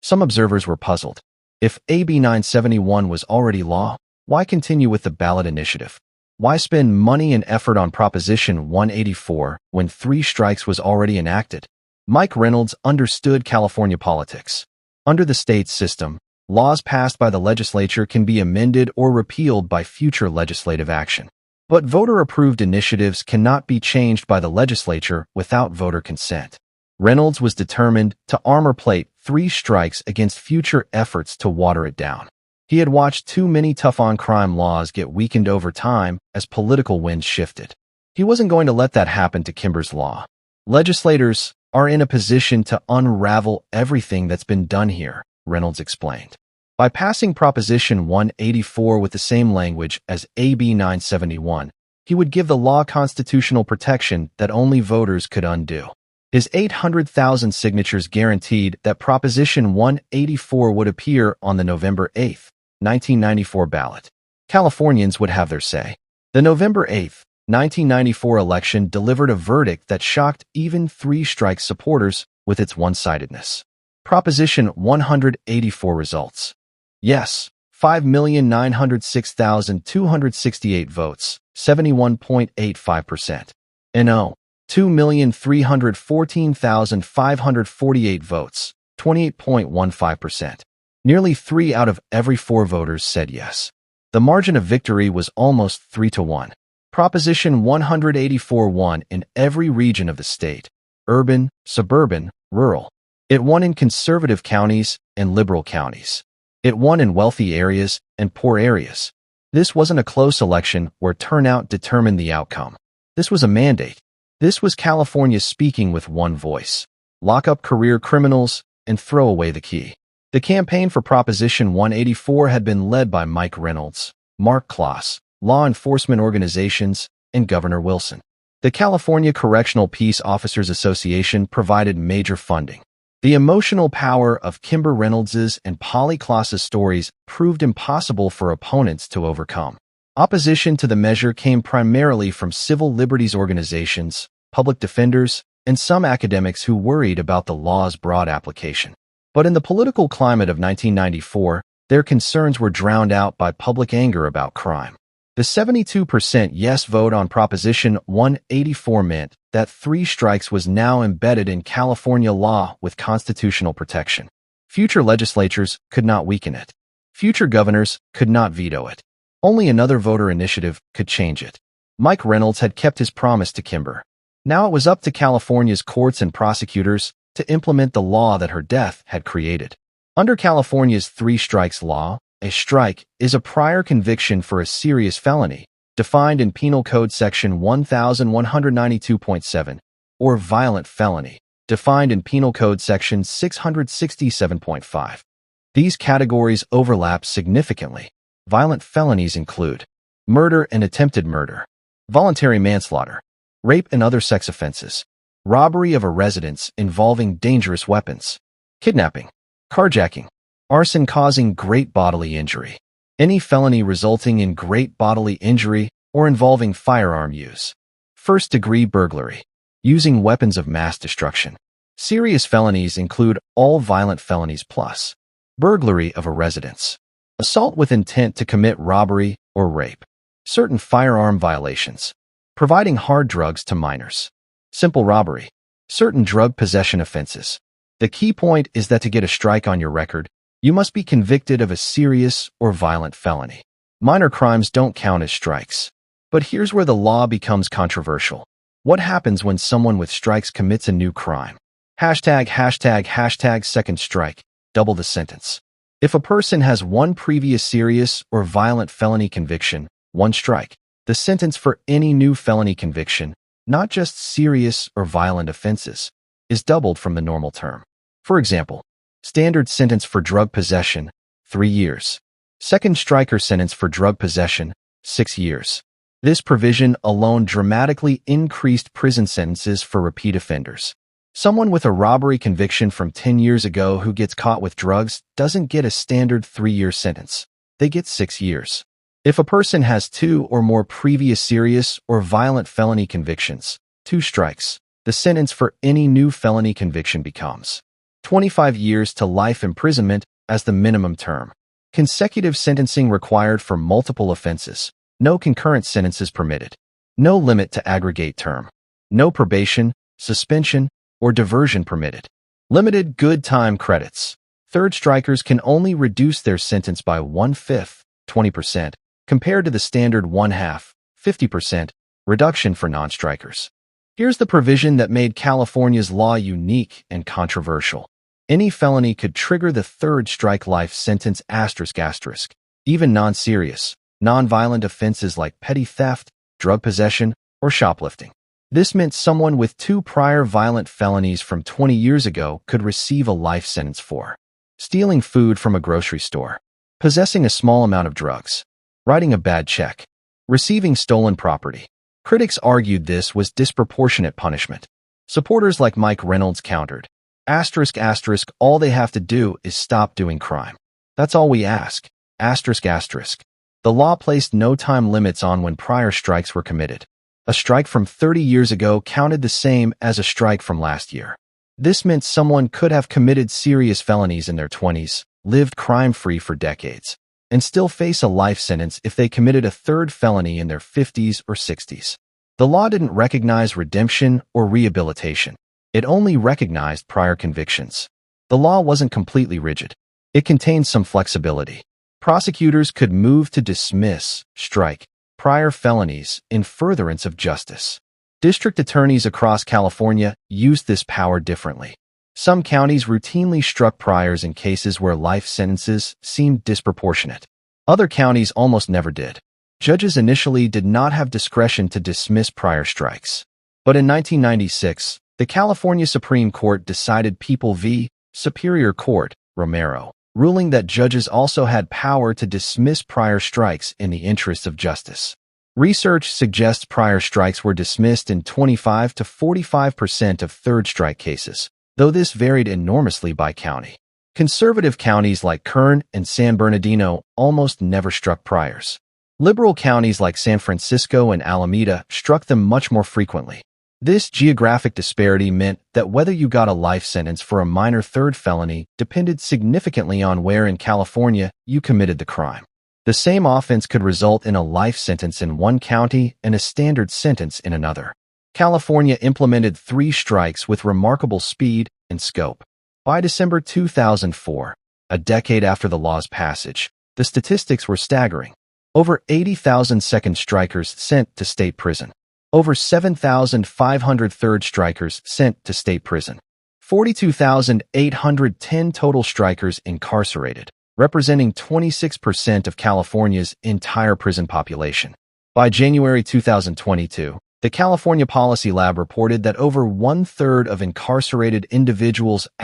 Some observers were puzzled. If AB 971 was already law, why continue with the ballot initiative? Why spend money and effort on Proposition 184 when 3 strikes was already enacted? Mike Reynolds understood California politics. Under the state's system, laws passed by the legislature can be amended or repealed by future legislative action. But voter-approved initiatives cannot be changed by the legislature without voter consent. Reynolds was determined to armor plate 3 strikes against future efforts to water it down. He had watched too many tough-on-crime laws get weakened over time as political winds shifted. He wasn't going to let that happen to Kimber's law. Legislators are in a position to unravel everything that's been done here, Reynolds explained. By passing Proposition 184 with the same language as AB 971, he would give the law constitutional protection that only voters could undo. His 800,000 signatures guaranteed that Proposition 184 would appear on the November 8, 1994 ballot. Californians would have their say. The November 8, 1994 election delivered a verdict that shocked even 3 strike supporters with its one-sidedness. Proposition 184 results. Yes, 5,906,268 votes, 71.85%. No, 2,314,548 votes, 28.15%. Nearly 3 out of every 4 voters said yes. The margin of victory was almost 3-1. Proposition 184 won in every region of the state, urban, suburban, rural. It won in conservative counties and liberal counties. It won in wealthy areas and poor areas. This wasn't a close election where turnout determined the outcome. This was a mandate. This was California speaking with one voice. Lock up career criminals and throw away the key. The campaign for Proposition 184 had been led by Mike Reynolds, Mark Klaas, law enforcement organizations, and Governor Wilson. The California Correctional Peace Officers Association provided major funding. The emotional power of Kimber Reynolds's and Polly Klaas's stories proved impossible for opponents to overcome. Opposition to the measure came primarily from civil liberties organizations, public defenders, and some academics who worried about the law's broad application. But in the political climate of 1994, their concerns were drowned out by public anger about crime. The 72% yes vote on Proposition 184 meant that 3 strikes was now embedded in California law with constitutional protection. Future legislatures could not weaken it. Future governors could not veto it. Only another voter initiative could change it. Mike Reynolds had kept his promise to Kimber. Now it was up to California's courts and prosecutors to implement the law that her death had created. Under California's 3 strikes law, a strike is a prior conviction for a serious felony, defined in Penal Code Section 1192.7, or violent felony, defined in Penal Code Section 667.5. These categories overlap significantly. Violent felonies include murder and attempted murder, voluntary manslaughter, rape and other sex offenses, robbery of a residence involving dangerous weapons, kidnapping, carjacking, arson causing great bodily injury. Any felony resulting in great bodily injury or involving firearm use. First-degree burglary. Using weapons of mass destruction. Serious felonies include all violent felonies plus burglary of a residence, assault with intent to commit robbery or rape, certain firearm violations, providing hard drugs to minors, simple robbery, certain drug possession offenses. The key point is that to get a strike on your record, you must be convicted of a serious or violent felony. Minor crimes don't count as strikes. But here's where the law becomes controversial. What happens when someone with strikes commits a new crime? ####, second strike, double the sentence. If a person has one previous serious or violent felony conviction, one strike, the sentence for any new felony conviction, not just serious or violent offenses, is doubled from the normal term. For example, standard sentence for drug possession, 3 years. Second striker sentence for drug possession, 6 years. This provision alone dramatically increased prison sentences for repeat offenders. Someone with a robbery conviction from 10 years ago who gets caught with drugs doesn't get a standard 3-year sentence. They get 6 years. If a person has 2 or more previous serious or violent felony convictions, 2 strikes, the sentence for any new felony conviction becomes 25 years to life imprisonment as the minimum term. Consecutive sentencing required for multiple offenses. No concurrent sentences permitted. No limit to aggregate term. No probation, suspension, or diversion permitted. Limited good time credits. Third strikers can only reduce their sentence by 1/5, 20%, compared to the standard 1/2, 50%, reduction for non-strikers. Here's the provision that made California's law unique and controversial. Any felony could trigger the third strike life sentence ***. Even non-serious, non-violent offenses like petty theft, drug possession, or shoplifting. This meant someone with 2 prior violent felonies from 20 years ago could receive a life sentence for stealing food from a grocery store, possessing a small amount of drugs, writing a bad check, receiving stolen property. Critics argued this was disproportionate punishment. Supporters like Mike Reynolds countered, ***, all they have to do is stop doing crime. That's all we ask, ***. The law placed no time limits on when prior strikes were committed. A strike from 30 years ago counted the same as a strike from last year. This meant someone could have committed serious felonies in their 20s, lived crime-free for decades, and still face a life sentence if they committed a third felony in their 50s or 60s. The law didn't recognize redemption or rehabilitation. It only recognized prior convictions. The law wasn't completely rigid. It contained some flexibility. Prosecutors could move to dismiss, strike, prior felonies in furtherance of justice. District attorneys across California used this power differently. Some counties routinely struck priors in cases where life sentences seemed disproportionate. Other counties almost never did. Judges initially did not have discretion to dismiss prior strikes. But in 1996, the California Supreme Court decided People v. Superior Court, Romero, ruling that judges also had power to dismiss prior strikes in the interests of justice. Research suggests prior strikes were dismissed in 25 to 45% of third strike cases, though this varied enormously by county. Conservative counties like Kern and San Bernardino almost never struck priors. Liberal counties like San Francisco and Alameda struck them much more frequently. This geographic disparity meant that whether you got a life sentence for a minor third felony depended significantly on where in California you committed the crime. The same offense could result in a life sentence in one county and a standard sentence in another. California implemented 3 strikes with remarkable speed and scope. By December 2004, a decade after the law's passage, the statistics were staggering. Over 80,000 second strikers sent to state prison. Over 7,500 third strikers sent to state prison. 42,810 total strikers incarcerated, representing 26% of California's entire prison population. By January 2022, the California Policy Lab reported that over 1/3 of incarcerated individuals ***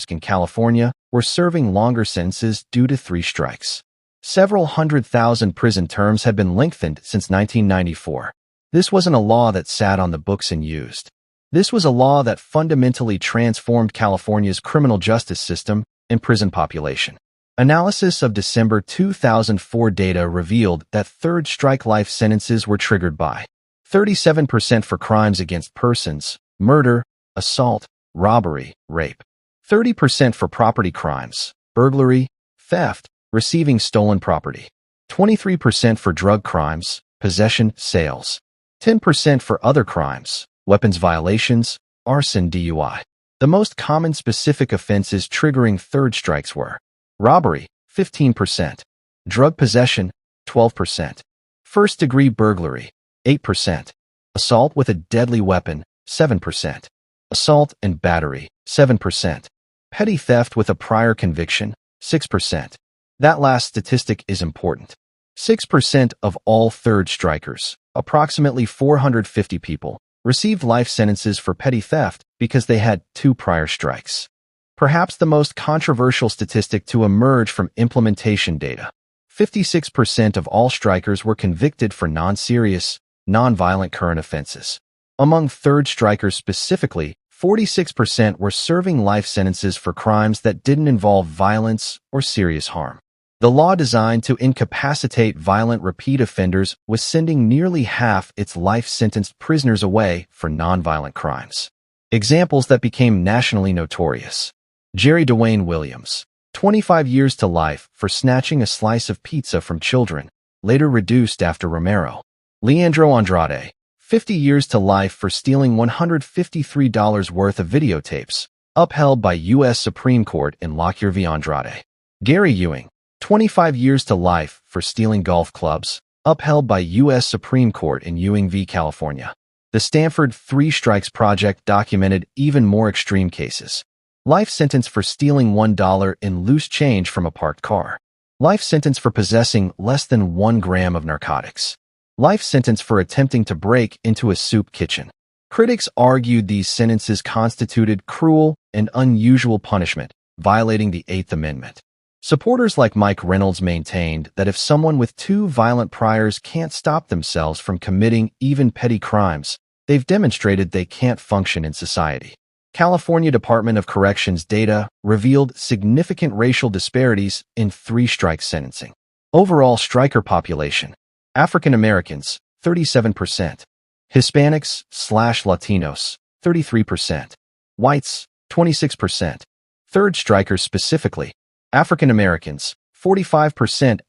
in California were serving longer sentences due to 3 strikes. Several 100,000 prison terms had been lengthened since 1994. This wasn't a law that sat on the books and used. This was a law that fundamentally transformed California's criminal justice system and prison population. Analysis of December 2004 data revealed that third strike life sentences were triggered by 37% for crimes against persons, murder, assault, robbery, rape, 30% for property crimes, burglary, theft, receiving stolen property, 23% for drug crimes, possession, sales, 10% for other crimes, weapons violations, arson, DUI. The most common specific offenses triggering third strikes were robbery, 15%, drug possession, 12%, first-degree burglary, 8%, assault with a deadly weapon, 7%, assault and battery, 7%, petty theft with a prior conviction, 6%. That last statistic is important. 6% of all third strikers, approximately 450 people, received life sentences for petty theft because they had 2 prior strikes. Perhaps the most controversial statistic to emerge from implementation data. 56% of all strikers were convicted for non-serious, non-violent current offenses. Among third strikers specifically, 46% were serving life sentences for crimes that didn't involve violence or serious harm. The law designed to incapacitate violent repeat offenders was sending nearly half its life-sentenced prisoners away for non-violent crimes. Examples that became nationally notorious. Jerry Dwayne Williams, 25 years to life for snatching a slice of pizza from children, later reduced after Romero. Leandro Andrade, 50 years to life for stealing $153 worth of videotapes, upheld by U.S. Supreme Court in Lockyer v. Andrade. Gary Ewing, 25 years to life for stealing golf clubs, upheld by U.S. Supreme Court in Ewing v. California. The Stanford Three Strikes Project documented even more extreme cases. Life sentence for stealing $1 in loose change from a parked car. Life sentence for possessing less than 1 gram of narcotics. Life sentence for attempting to break into a soup kitchen. Critics argued these sentences constituted cruel and unusual punishment, violating the Eighth Amendment. Supporters like Mike Reynolds maintained that if someone with 2 violent priors can't stop themselves from committing even petty crimes, they've demonstrated they can't function in society. California Department of Corrections data revealed significant racial disparities in three-strike sentencing. Overall striker population: African Americans, 37%, Hispanics/Latinos, 33%, whites, 26%. Third strikers specifically: African Americans, 45%,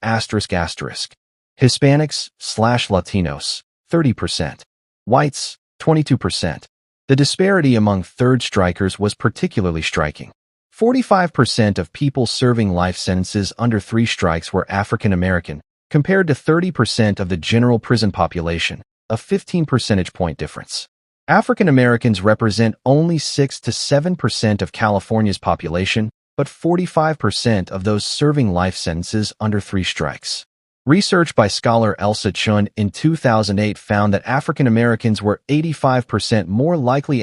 Hispanics/Latinos, 30%, whites, 22%. The disparity among third strikers was particularly striking. 45% of people serving life sentences under 3 strikes were African American, compared to 30% of the general prison population, a 15 percentage point difference. African Americans represent only 6 to 7% of California's population, but 45% of those serving life sentences under 3 strikes. Research by scholar Elsa Chun in 2008 found that African Americans were 85% more likely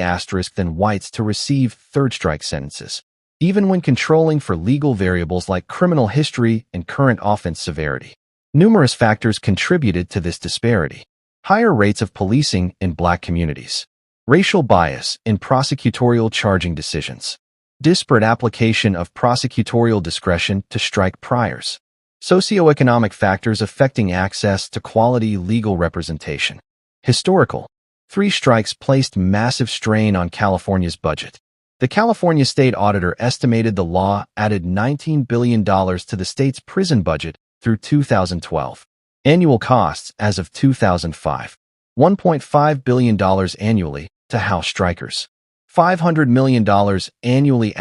than whites to receive third strike sentences, even when controlling for legal variables like criminal history and current offense severity. Numerous factors contributed to this disparity. Higher rates of policing in Black communities. Racial bias in prosecutorial charging decisions. Disparate application of prosecutorial discretion to strike priors. Socioeconomic factors affecting access to quality legal representation. Historical. 3 strikes placed massive strain on California's budget. The California State Auditor estimated the law added $19 billion to the state's prison budget through 2012. Annual costs as of 2005. $1.5 billion annually to house strikers. $500 million annually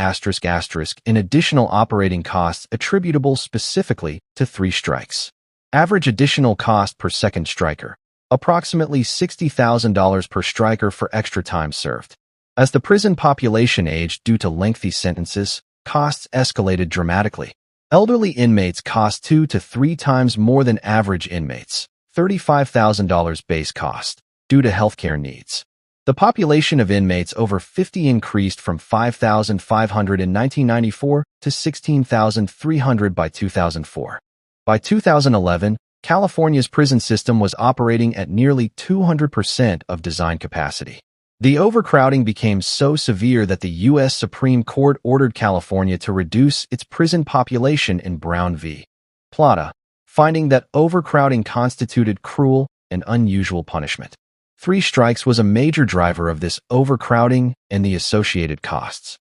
in additional operating costs attributable specifically to 3 strikes. Average additional cost per second striker: approximately $60,000 per striker for extra time served. As the prison population aged due to lengthy sentences, costs escalated dramatically. Elderly inmates cost 2 to 3 times more than average inmates, $35,000 base cost, due to healthcare needs. The population of inmates over 50 increased from 5,500 in 1994 to 16,300 by 2004. By 2011, California's prison system was operating at nearly 200% of design capacity. The overcrowding became so severe that the U.S. Supreme Court ordered California to reduce its prison population in Brown v. Plata, finding that overcrowding constituted cruel and unusual punishment. 3 strikes was a major driver of this overcrowding and the associated costs.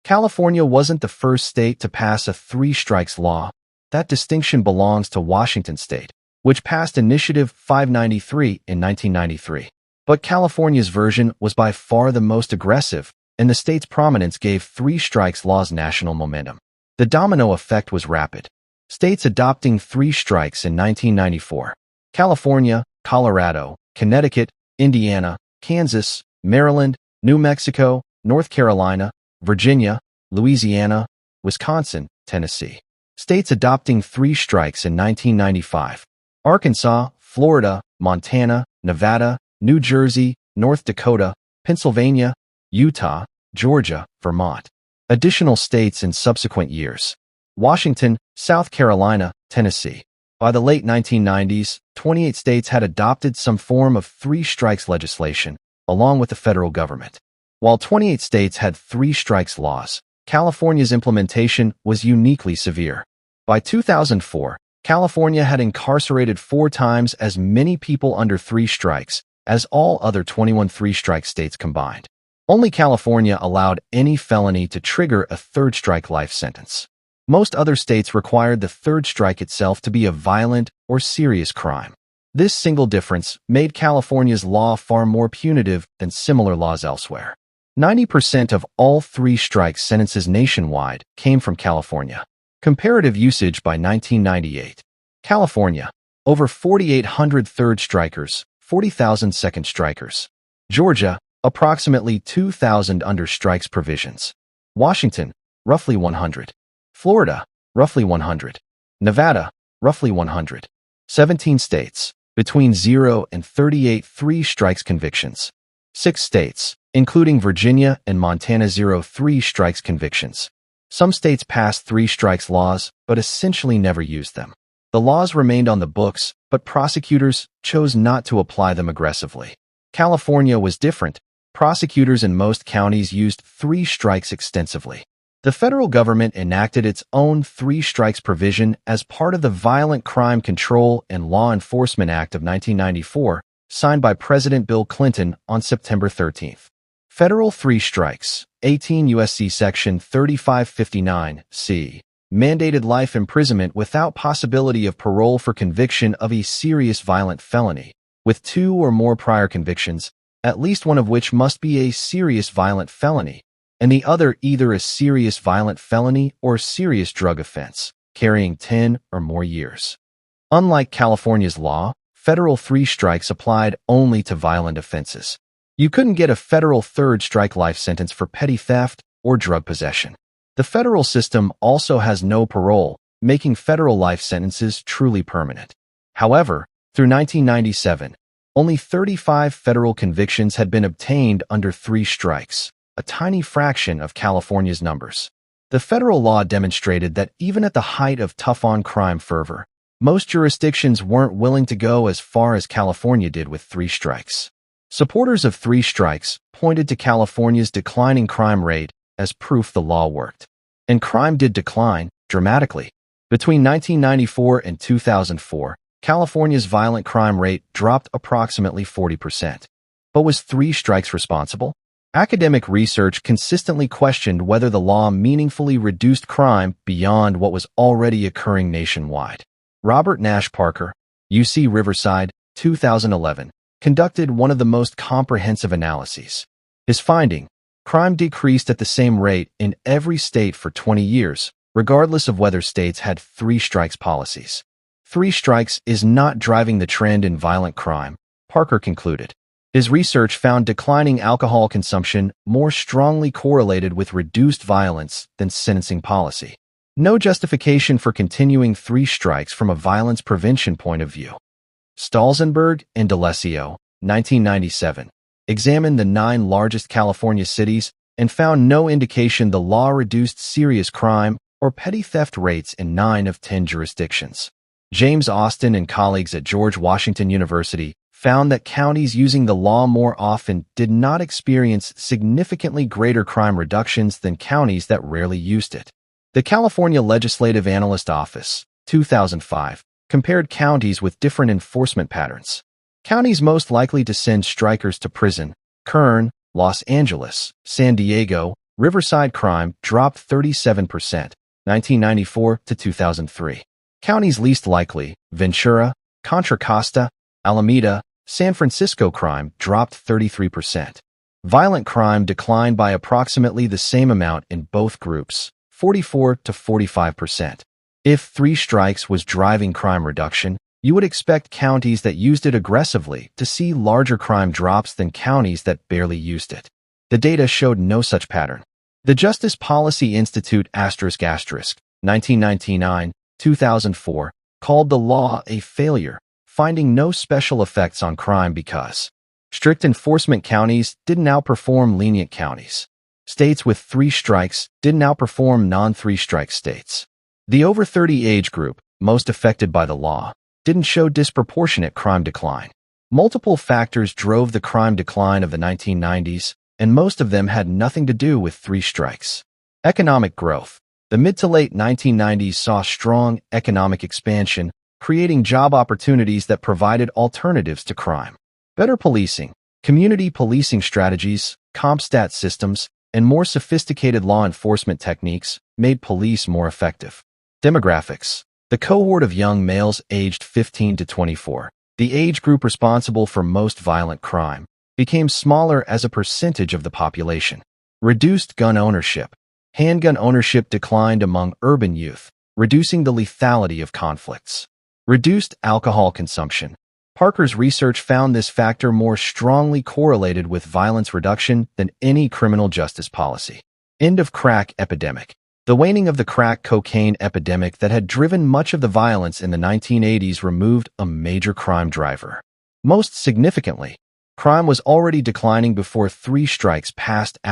California wasn't the first state to pass a 3 strikes law. That distinction belongs to Washington state, which passed Initiative 593 in 1993. But California's version was by far the most aggressive, and the state's prominence gave 3 strikes laws national momentum. The domino effect was rapid. States adopting 3 strikes in 1994: California, Colorado, Connecticut, Indiana, Kansas, Maryland, New Mexico, North Carolina, Virginia, Louisiana, Wisconsin, Tennessee. States adopting 3 strikes in 1995: Arkansas, Florida, Montana, Nevada, New Jersey, North Dakota, Pennsylvania, Utah, Georgia, Vermont. Additional states in subsequent years: Washington, South Carolina, Tennessee. By the late 1990s, 28 states had adopted some form of 3 strikes legislation, along with the federal government. While 28 states had 3 strikes laws, California's implementation was uniquely severe. By 2004, California had incarcerated 4 times as many people under 3 strikes as all other 21 3-strike states combined. Only California allowed any felony to trigger a 3rd strike life sentence. Most other states required the 3rd strike itself to be a violent or serious crime. This single difference made California's law far more punitive than similar laws elsewhere. 90% of all 3-strike sentences nationwide came from California. Comparative usage by 1998. California, over 4,800 3rd strikers, 40,000 2nd strikers. Georgia, approximately 2,000 under strikes provisions. Washington, roughly 100. Florida, roughly 100. Nevada, roughly 100. 17 states, between 0 and 38 3 strikes convictions. 6 states, including Virginia and Montana, 0 3 strikes convictions. Some states passed 3 strikes laws, but essentially never used them. The laws remained on the books, but prosecutors chose not to apply them aggressively. California was different. Prosecutors in most counties used 3 strikes extensively. The federal government enacted its own 3 strikes provision as part of the Violent Crime Control and Law Enforcement Act of 1994, signed by President Bill Clinton on September 13. Federal 3 strikes, 18 U.S.C. Section 3559 C, mandated life imprisonment without possibility of parole for conviction of a serious violent felony, with 2 or more prior convictions, at least one of which must be a serious violent felony, and the other either a serious violent felony or serious drug offense, carrying 10 or more years. Unlike California's law, federal 3 strikes applied only to violent offenses. You couldn't get a federal 3rd strike life sentence for petty theft or drug possession. The federal system also has no parole, making federal life sentences truly permanent. However, through 1997, only 35 federal convictions had been obtained under 3 strikes, a tiny fraction of California's numbers. The federal law demonstrated that even at the height of tough-on-crime fervor, most jurisdictions weren't willing to go as far as California did with 3 strikes. Supporters of 3 strikes pointed to California's declining crime rate as proof the law worked. And crime did decline dramatically. Between 1994 and 2004, California's violent crime rate dropped approximately 40%. But was 3 strikes responsible? Academic research consistently questioned whether the law meaningfully reduced crime beyond what was already occurring nationwide. Robert Nash Parker, UC Riverside, 2011, conducted one of the most comprehensive analyses. His finding: crime decreased at the same rate in every state for 20 years, regardless of whether states had 3 strikes policies. 3 strikes is not driving the trend in violent crime, Parker concluded. His research found declining alcohol consumption more strongly correlated with reduced violence than sentencing policy. No justification for continuing 3 strikes from a violence prevention point of view. Stalzenberg and D'Alessio, 1997, examined the 9 largest California cities and found no indication the law reduced serious crime or petty theft rates in 9 of 10 jurisdictions. James Austin and colleagues at George Washington University found that counties using the law more often did not experience significantly greater crime reductions than counties that rarely used it. The California Legislative Analyst Office, 2005, compared counties with different enforcement patterns. Counties most likely to send strikers to prison: Kern, Los Angeles, San Diego. Riverside crime dropped 37%, 1994 to 2003. Counties least likely: Ventura, Contra Costa, Alameda. San Francisco crime dropped 33%. Violent crime declined by approximately the same amount in both groups, 44 to 45%. If 3 strikes was driving crime reduction, you would expect counties that used it aggressively to see larger crime drops than counties that barely used it. The data showed no such pattern. The Justice Policy Institute **, 1999-2004, called the law a failure, finding no special effects on crime because strict enforcement counties didn't outperform lenient counties. States with 3 strikes didn't outperform non-3 strike states. The over 30 age group, most affected by the law, didn't show disproportionate crime decline. Multiple factors drove the crime decline of the 1990s, and most of them had nothing to do with 3 strikes. Economic growth. The mid to late 1990s saw strong economic expansion, creating job opportunities that provided alternatives to crime. Better policing, community policing strategies, CompStat systems, and more sophisticated law enforcement techniques made police more effective. Demographics. The cohort of young males aged 15 to 24, the age group responsible for most violent crime, became smaller as a percentage of the population. Reduced gun ownership. Handgun ownership declined among urban youth, reducing the lethality of conflicts. Reduced alcohol consumption. Parker's research found this factor more strongly correlated with violence reduction than any criminal justice policy. End of crack epidemic. The waning of the crack cocaine epidemic that had driven much of the violence in the 1980s removed a major crime driver. Most significantly, crime was already declining before 3 strikes passed ***.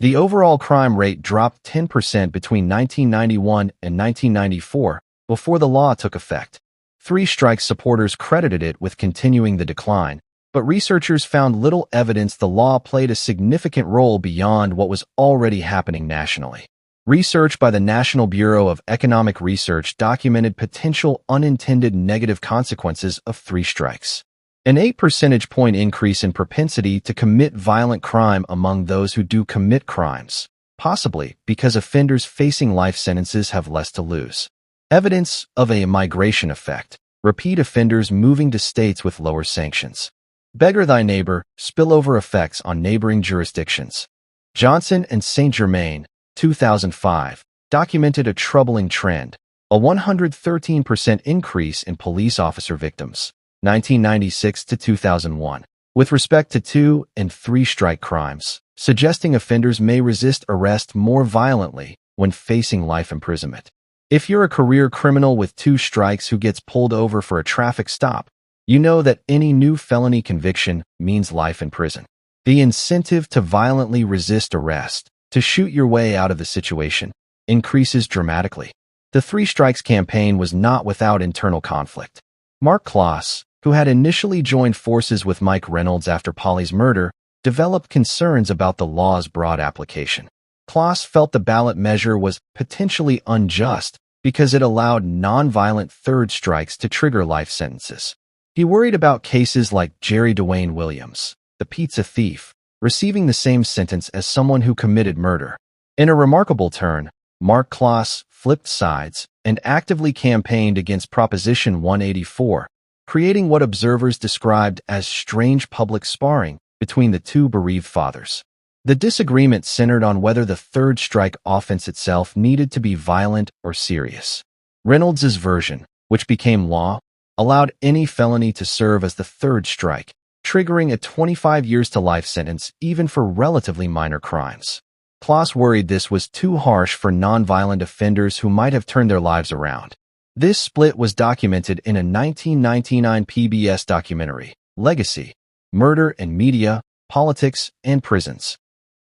The overall crime rate dropped 10% between 1991 and 1994 before the law took effect. 3 strikes supporters credited it with continuing the decline, but researchers found little evidence the law played a significant role beyond what was already happening nationally. Research by the National Bureau of Economic Research documented potential unintended negative consequences of 3 strikes. An 8 percentage point increase in propensity to commit violent crime among those who do commit crimes, possibly because offenders facing life sentences have less to lose. Evidence of a migration effect. Repeat offenders moving to states with lower sanctions. Beggar thy neighbor, spillover effects on neighboring jurisdictions. Johnson and St. Germain, 2005, documented a troubling trend, a 113% increase in police officer victims, 1996 to 2001, with respect to 2 and 3 strike crimes, suggesting offenders may resist arrest more violently when facing life imprisonment. If you're a career criminal with 2 strikes who gets pulled over for a traffic stop, you know that any new felony conviction means life in prison. The incentive to violently resist arrest, to shoot your way out of the situation, increases dramatically. The 3 Strikes campaign was not without internal conflict. Mark Klaas, who had initially joined forces with Mike Reynolds after Polly's murder, developed concerns about the law's broad application. Klaas felt the ballot measure was potentially unjust because it allowed nonviolent 3rd strikes to trigger life sentences. He worried about cases like Jerry Dwayne Williams, the pizza thief, receiving the same sentence as someone who committed murder. In a remarkable turn, Mark Klaas flipped sides and actively campaigned against Proposition 184, creating what observers described as strange public sparring between the 2 bereaved fathers. The disagreement centered on whether the 3rd strike offense itself needed to be violent or serious. Reynolds's version, which became law, allowed any felony to serve as the 3rd strike, triggering a 25 years to life sentence even for relatively minor crimes. Klaas worried this was too harsh for nonviolent offenders who might have turned their lives around. This split was documented in a 1999 PBS documentary, Legacy: Murder and Media, Politics, and Prisons.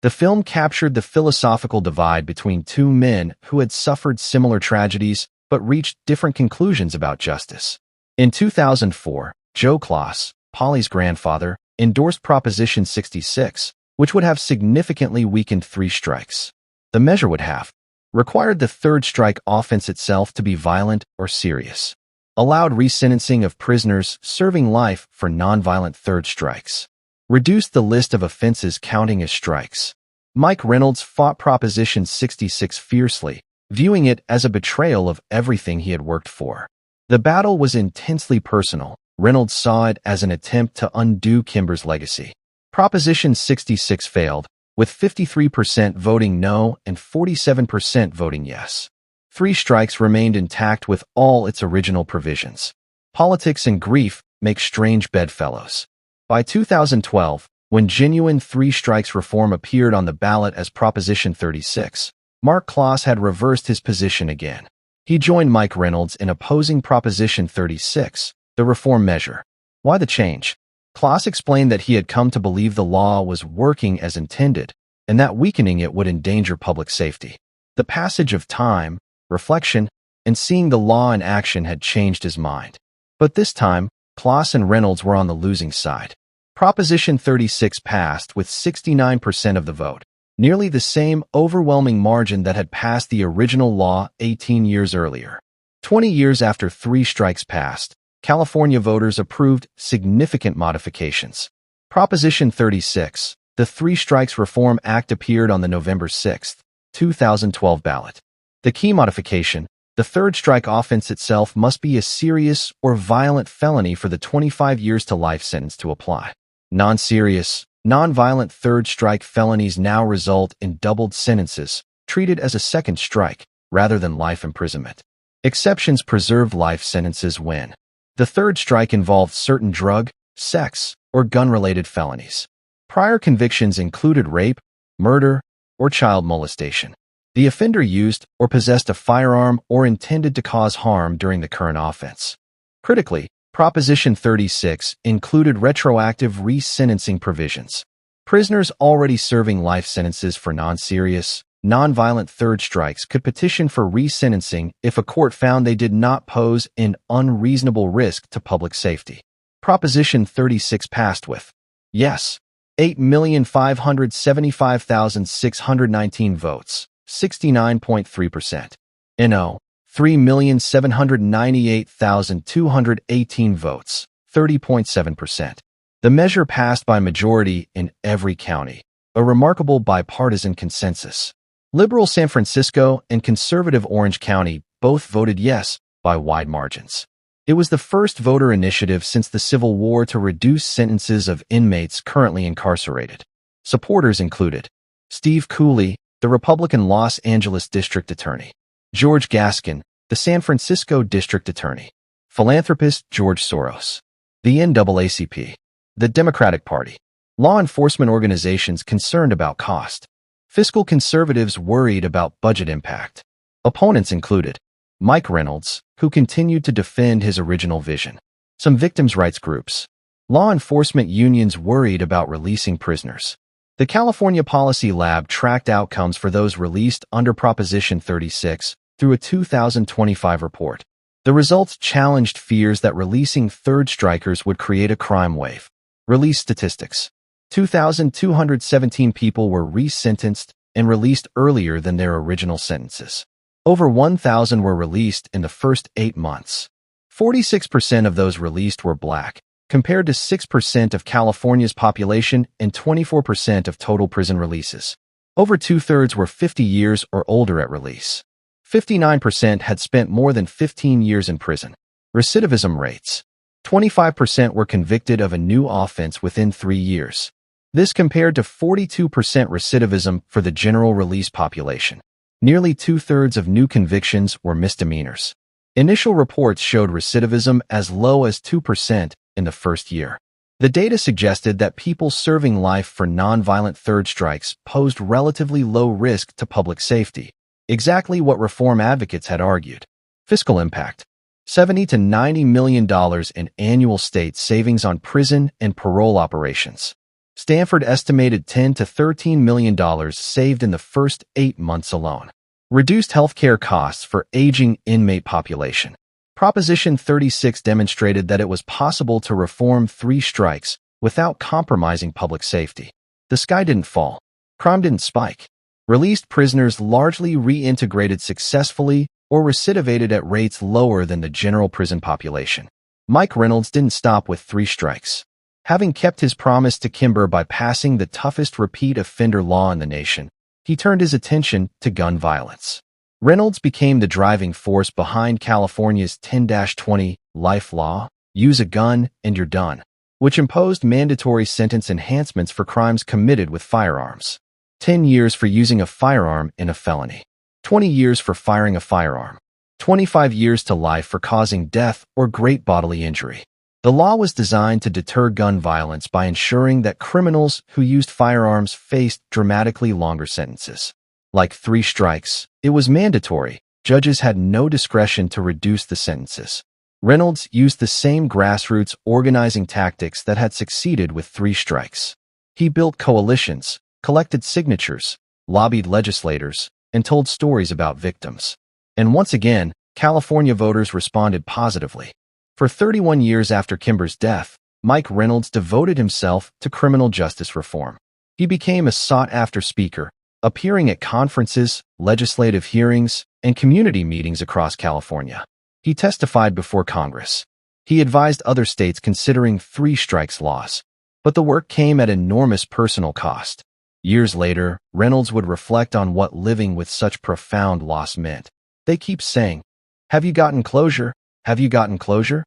The film captured the philosophical divide between 2 men who had suffered similar tragedies but reached different conclusions about justice. In 2004, Joe Klaas, Polly's grandfather, endorsed Proposition 66, which would have significantly weakened three strikes. The measure would have required the third strike offense itself to be violent or serious, allowed resentencing of prisoners serving life for nonviolent third strikes, reduced the list of offenses counting as strikes. Mike Reynolds fought Proposition 66 fiercely, viewing it as a betrayal of everything he had worked for. The battle was intensely personal. Reynolds saw it as an attempt to undo Kimber's legacy. Proposition 66 failed, with 53% voting no and 47% voting yes. Three strikes remained intact with all its original provisions. Politics and grief make strange bedfellows. By 2012, when genuine three strikes reform appeared on the ballot as Proposition 36, Mark Klaas had reversed his position again. He joined Mike Reynolds in opposing Proposition 36, the reform measure. Why the change? Klaas explained that he had come to believe the law was working as intended, and that weakening it would endanger public safety. The passage of time, reflection, and seeing the law in action had changed his mind. But this time, Klaas and Reynolds were on the losing side. Proposition 36 passed with 69% of the vote, nearly the same overwhelming margin that had passed the original law 18 years earlier. 20 years after three strikes passed, California voters approved significant modifications. Proposition 36, the Three Strikes Reform Act, appeared on the November 6, 2012 ballot. The key modification: the third strike offense itself must be a serious or violent felony for the 25 years to life sentence to apply. Non-serious, non-violent third strike felonies now result in doubled sentences, treated as a second strike, rather than life imprisonment. Exceptions preserve life sentences when the third strike involved certain drug, sex, or gun-related felonies. Prior convictions included rape, murder, or child molestation. The offender used or possessed a firearm or intended to cause harm during the current offense. Critically, Proposition 36 included retroactive resentencing provisions. Prisoners already serving life sentences for non-serious, non-violent third strikes could petition for resentencing if a court found they did not pose an unreasonable risk to public safety. Proposition 36 passed with yes, 8,575,619 votes, 69.3%. No, 3,798,218 votes, 30.7%. The measure passed by majority in every county, a remarkable bipartisan consensus. Liberal San Francisco and conservative Orange County both voted yes by wide margins. It was the first voter initiative since the Civil War to reduce sentences of inmates currently incarcerated. Supporters included Steve Cooley, the Republican Los Angeles District Attorney; George Gaskin, the San Francisco District Attorney; philanthropist George Soros; the NAACP; the Democratic Party; law enforcement organizations concerned about cost; fiscal conservatives worried about budget impact. Opponents included Mike Reynolds, who continued to defend his original vision; some victims' rights groups; law enforcement unions worried about releasing prisoners. The California Policy Lab tracked outcomes for those released under Proposition 36 through a 2025 report. The results challenged fears that releasing third strikers would create a crime wave. Release statistics: 2,217 people were resentenced and released earlier than their original sentences. Over 1,000 were released in the first 8 months. 46% of those released were Black, compared to 6% of California's population and 24% of total prison releases. Over two-thirds were 50 years or older at release. 59% had spent more than 15 years in prison. Recidivism rates: 25% were convicted of a new offense within 3 years. This compared to 42% recidivism for the general release population. Nearly two-thirds of new convictions were misdemeanors. Initial reports showed recidivism as low as 2% in the first year. The data suggested that people serving life for nonviolent third strikes posed relatively low risk to public safety, exactly what reform advocates had argued. Fiscal impact: $70 to $90 million in annual state savings on prison and parole operations. Stanford estimated $10 to $13 million saved in the first 8 months alone. Reduced healthcare costs for aging inmate population. Proposition 36 demonstrated that it was possible to reform three strikes without compromising public safety. The sky didn't fall. Crime didn't spike. Released prisoners largely reintegrated successfully or recidivated at rates lower than the general prison population. Mike Reynolds didn't stop with three strikes. Having kept his promise to Kimber by passing the toughest repeat offender law in the nation, he turned his attention to gun violence. Reynolds became the driving force behind California's 10-20 life law, use a gun and you're done, which imposed mandatory sentence enhancements for crimes committed with firearms. 10 years for using a firearm in a felony. 20 years for firing a firearm. 25 years to life for causing death or great bodily injury. The law was designed to deter gun violence by ensuring that criminals who used firearms faced dramatically longer sentences. Like three strikes, it was mandatory. Judges had no discretion to reduce the sentences. Reynolds used the same grassroots organizing tactics that had succeeded with three strikes. He built coalitions, collected signatures, lobbied legislators, and told stories about victims. And once again, California voters responded positively. For 31 years after Kimber's death, Mike Reynolds devoted himself to criminal justice reform. He became a sought-after speaker, appearing at conferences, legislative hearings, and community meetings across California. He testified before Congress. He advised other states considering three strikes laws. But the work came at enormous personal cost. Years later, Reynolds would reflect on what living with such profound loss meant. They keep saying, "Have you gotten closure? Have you gotten closure?"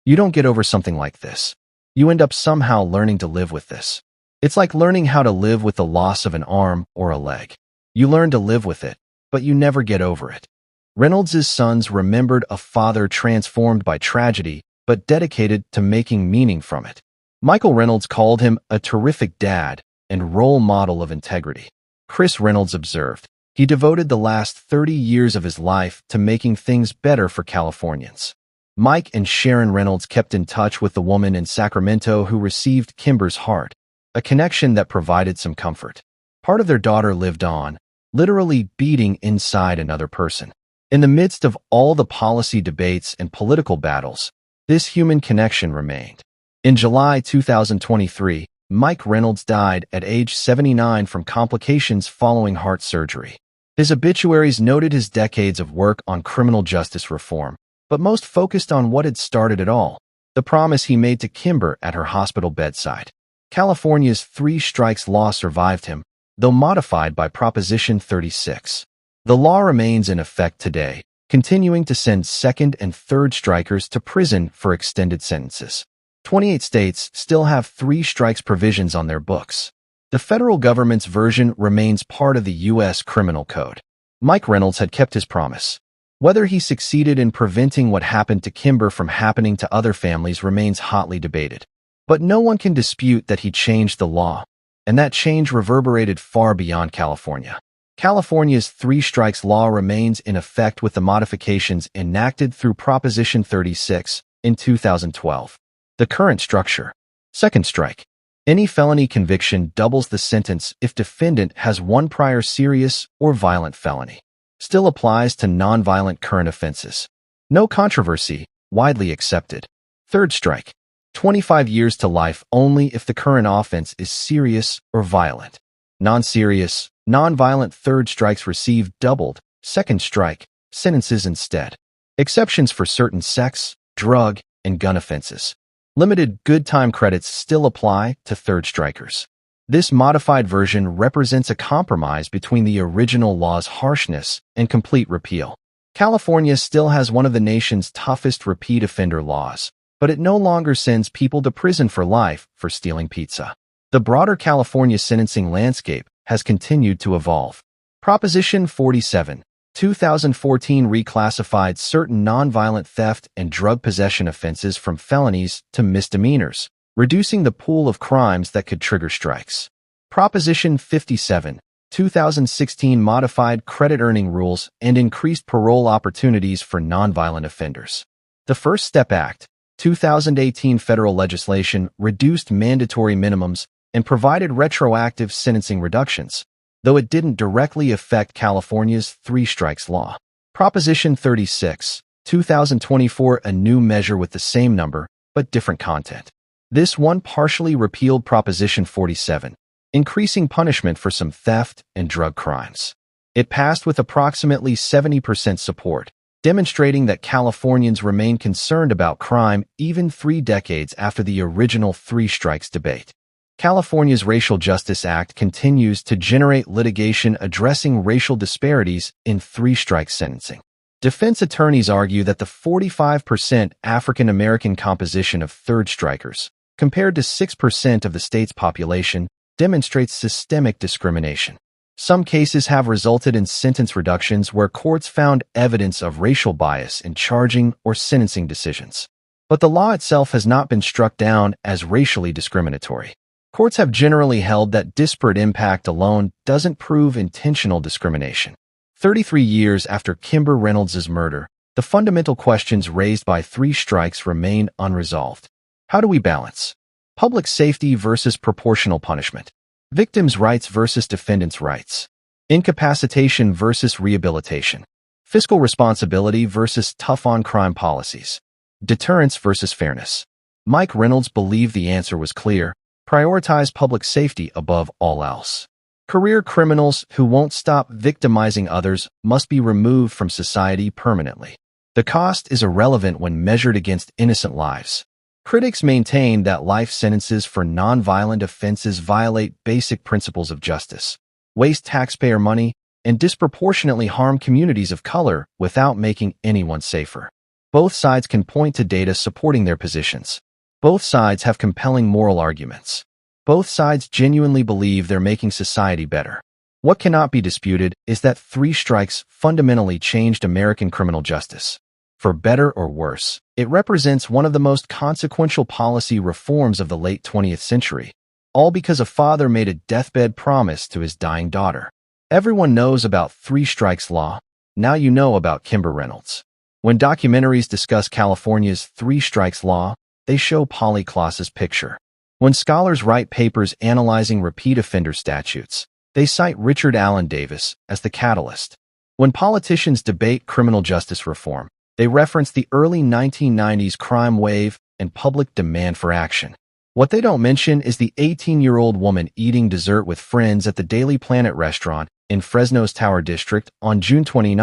You don't get over something like this. You end up somehow learning to live with this. It's like learning how to live with the loss of an arm or a leg. You learn to live with it, but you never get over it. Reynolds' sons remembered a father transformed by tragedy, but dedicated to making meaning from it. Michael Reynolds called him a terrific dad and role model of integrity. Chris Reynolds observed, he devoted the last 30 years of his life to making things better for Californians. Mike and Sharon Reynolds kept in touch with the woman in Sacramento who received Kimber's heart, a connection that provided some comfort. Part of their daughter lived on, literally beating inside another person. In the midst of all the policy debates and political battles, this human connection remained. In July 2023, Mike Reynolds died at age 79 from complications following heart surgery. His obituaries noted his decades of work on criminal justice reform, but most focused on what had started it all, the promise he made to Kimber at her hospital bedside. California's three strikes law survived him, though modified by Proposition 36. The law remains in effect today, continuing to send second and third strikers to prison for extended sentences. 28 states still have three strikes provisions on their books. The federal government's version remains part of the U.S. Criminal Code. Mike Reynolds had kept his promise. Whether he succeeded in preventing what happened to Kimber from happening to other families remains hotly debated. But no one can dispute that he changed the law, and that change reverberated far beyond California. California's three strikes law remains in effect with the modifications enacted through Proposition 36 in 2012. The current structure. Second strike. Any felony conviction doubles the sentence if defendant has one prior serious or violent felony. Still applies to nonviolent current offenses. No controversy, widely accepted. Third strike. 25 years to life only if the current offense is serious or violent. Non-serious, non-violent third strikes receive doubled, second strike, sentences instead. Exceptions for certain sex, drug, and gun offenses. Limited good time credits still apply to third strikers. This modified version represents a compromise between the original law's harshness and complete repeal. California still has one of the nation's toughest repeat offender laws, but it no longer sends people to prison for life for stealing pizza. The broader California sentencing landscape has continued to evolve. Proposition 47, 2014 reclassified certain nonviolent theft and drug possession offenses from felonies to misdemeanors, reducing the pool of crimes that could trigger strikes. Proposition 57, 2016 modified credit earning rules and increased parole opportunities for nonviolent offenders. The First Step Act, 2018 federal legislation reduced mandatory minimums and provided retroactive sentencing reductions, though it didn't directly affect California's three strikes law. Proposition 36, 2024, a new measure with the same number, but different content. This one partially repealed Proposition 47, increasing punishment for some theft and drug crimes. It passed with approximately 70% support, demonstrating that Californians remain concerned about crime even 3 decades after the original three strikes debate. California's Racial Justice Act continues to generate litigation addressing racial disparities in three-strike sentencing. Defense attorneys argue that the 45% African-American composition of third strikers, compared to 6% of the state's population, demonstrates systemic discrimination. Some cases have resulted in sentence reductions where courts found evidence of racial bias in charging or sentencing decisions. But the law itself has not been struck down as racially discriminatory. Courts have generally held that disparate impact alone doesn't prove intentional discrimination. 33 years after Kimber Reynolds' murder, the fundamental questions raised by three strikes remain unresolved. How do we balance public safety versus proportional punishment? Victims' rights versus defendants' rights. Incapacitation versus rehabilitation. Fiscal responsibility versus tough-on-crime policies. Deterrence versus fairness. Mike Reynolds believed the answer was clear: prioritize public safety above all else. Career criminals who won't stop victimizing others must be removed from society permanently. The cost is irrelevant when measured against innocent lives. Critics maintain that life sentences for nonviolent offenses violate basic principles of justice, waste taxpayer money, and disproportionately harm communities of color without making anyone safer. Both sides can point to data supporting their positions. Both sides have compelling moral arguments. Both sides genuinely believe they're making society better. What cannot be disputed is that three strikes fundamentally changed American criminal justice. For better or worse, it represents one of the most consequential policy reforms of the late 20th century, all because a father made a deathbed promise to his dying daughter. Everyone knows about three strikes law. Now you know about Kimber Reynolds. When documentaries discuss California's three strikes law, they show Polly Klaas's picture. When scholars write papers analyzing repeat offender statutes, they cite Richard Allen Davis as the catalyst. When politicians debate criminal justice reform, they reference the early 1990s crime wave and public demand for action. What they don't mention is the 18-year-old woman eating dessert with friends at the Daily Planet restaurant in Fresno's Tower District on June 29,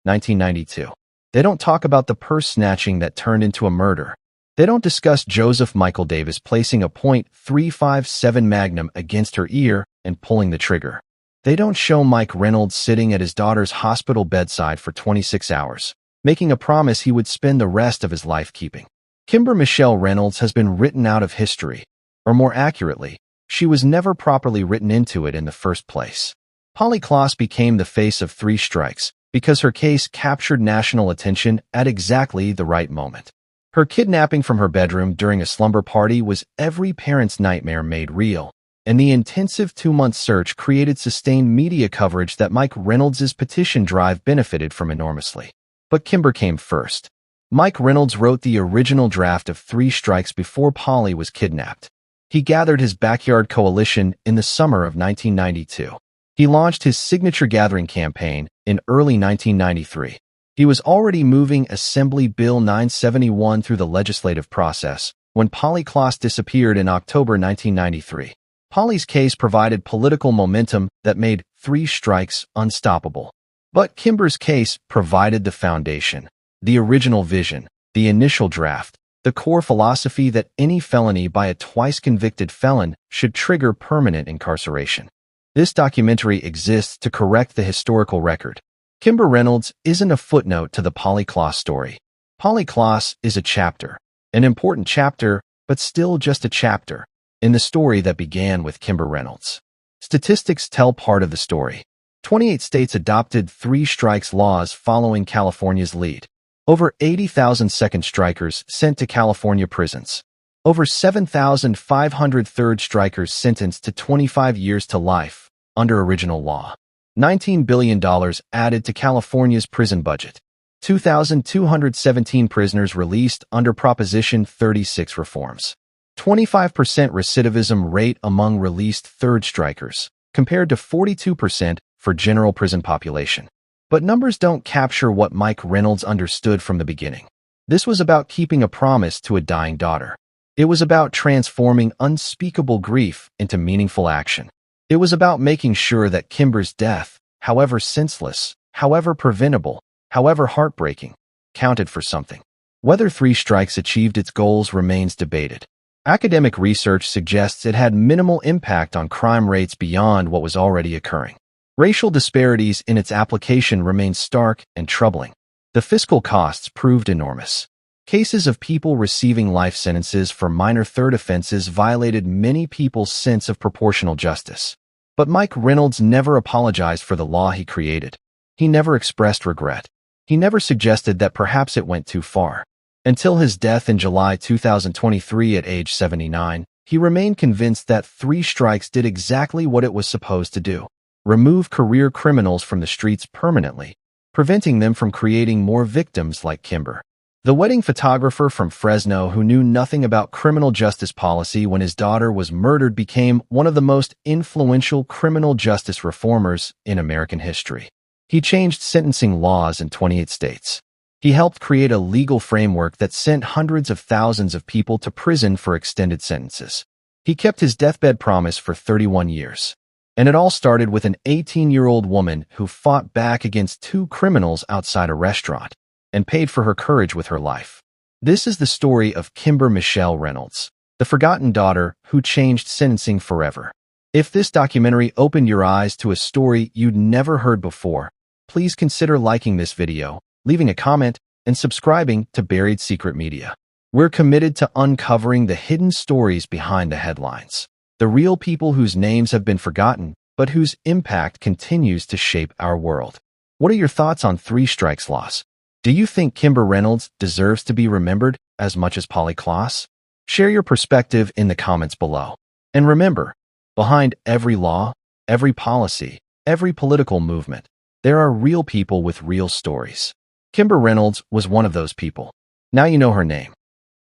1992. They don't talk about the purse snatching that turned into a murder. They don't discuss Joseph Michael Davis placing a .357 Magnum against her ear and pulling the trigger. They don't show Mike Reynolds sitting at his daughter's hospital bedside for 26 hours, making a promise he would spend the rest of his life keeping. Kimber Michelle Reynolds has been written out of history, or more accurately, she was never properly written into it in the first place. Polly Klaas became the face of three strikes because her case captured national attention at exactly the right moment. Her kidnapping from her bedroom during a slumber party was every parent's nightmare made real, and the intensive 2-month search created sustained media coverage that Mike Reynolds' petition drive benefited from enormously. But Kimber came first. Mike Reynolds wrote the original draft of three strikes before Polly was kidnapped. He gathered his backyard coalition in the summer of 1992. He launched his signature gathering campaign in early 1993. He was already moving Assembly Bill 971 through the legislative process when Polly Klaas disappeared in October 1993. Polly's case provided political momentum that made three strikes unstoppable. But Kimber's case provided the foundation, the original vision, the initial draft, the core philosophy that any felony by a twice-convicted felon should trigger permanent incarceration. This documentary exists to correct the historical record. Kimber Reynolds isn't a footnote to the Polly Klaas story. Polly Klaas is a chapter, an important chapter, but still just a chapter, in the story that began with Kimber Reynolds. Statistics tell part of the story. 28 states adopted three strikes laws following California's lead. Over 80,000 second strikers sent to California prisons. Over 7,500 third strikers sentenced to 25 years to life under original law. $19 billion added to California's prison budget. 2,217 prisoners released under Proposition 36 reforms. 25% recidivism rate among released third strikers, compared to 42% for general prison population. But numbers don't capture what Mike Reynolds understood from the beginning. This was about keeping a promise to a dying daughter. It was about transforming unspeakable grief into meaningful action. It was about making sure that Kimber's death, however senseless, however preventable, however heartbreaking, counted for something. Whether Three Strikes achieved its goals remains debated. Academic research suggests it had minimal impact on crime rates beyond what was already occurring. Racial disparities in its application remain stark and troubling. The fiscal costs proved enormous. Cases of people receiving life sentences for minor third offenses violated many people's sense of proportional justice. But Mike Reynolds never apologized for the law he created. He never expressed regret. He never suggested that perhaps it went too far. Until his death in July 2023 at age 79, he remained convinced that Three Strikes did exactly what it was supposed to do: remove career criminals from the streets permanently, preventing them from creating more victims like Kimber. The wedding photographer from Fresno who knew nothing about criminal justice policy when his daughter was murdered became one of the most influential criminal justice reformers in American history. He changed sentencing laws in 28 states. He helped create a legal framework that sent hundreds of thousands of people to prison for extended sentences. He kept his deathbed promise for 31 years. And it all started with an 18-year-old woman who fought back against two criminals outside a restaurant and paid for her courage with her life. This is the story of Kimber Michelle Reynolds, the forgotten daughter who changed sentencing forever. If this documentary opened your eyes to a story you'd never heard before, please consider liking this video, leaving a comment, and subscribing to Buried Secret Media. We're committed to uncovering the hidden stories behind the headlines, the real people whose names have been forgotten, but whose impact continues to shape our world. What are your thoughts on Three Strikes laws? Do you think Kimber Reynolds deserves to be remembered as much as Polly Klaas? Share your perspective in the comments below. And remember, behind every law, every policy, every political movement, there are real people with real stories. Kimber Reynolds was one of those people. Now you know her name.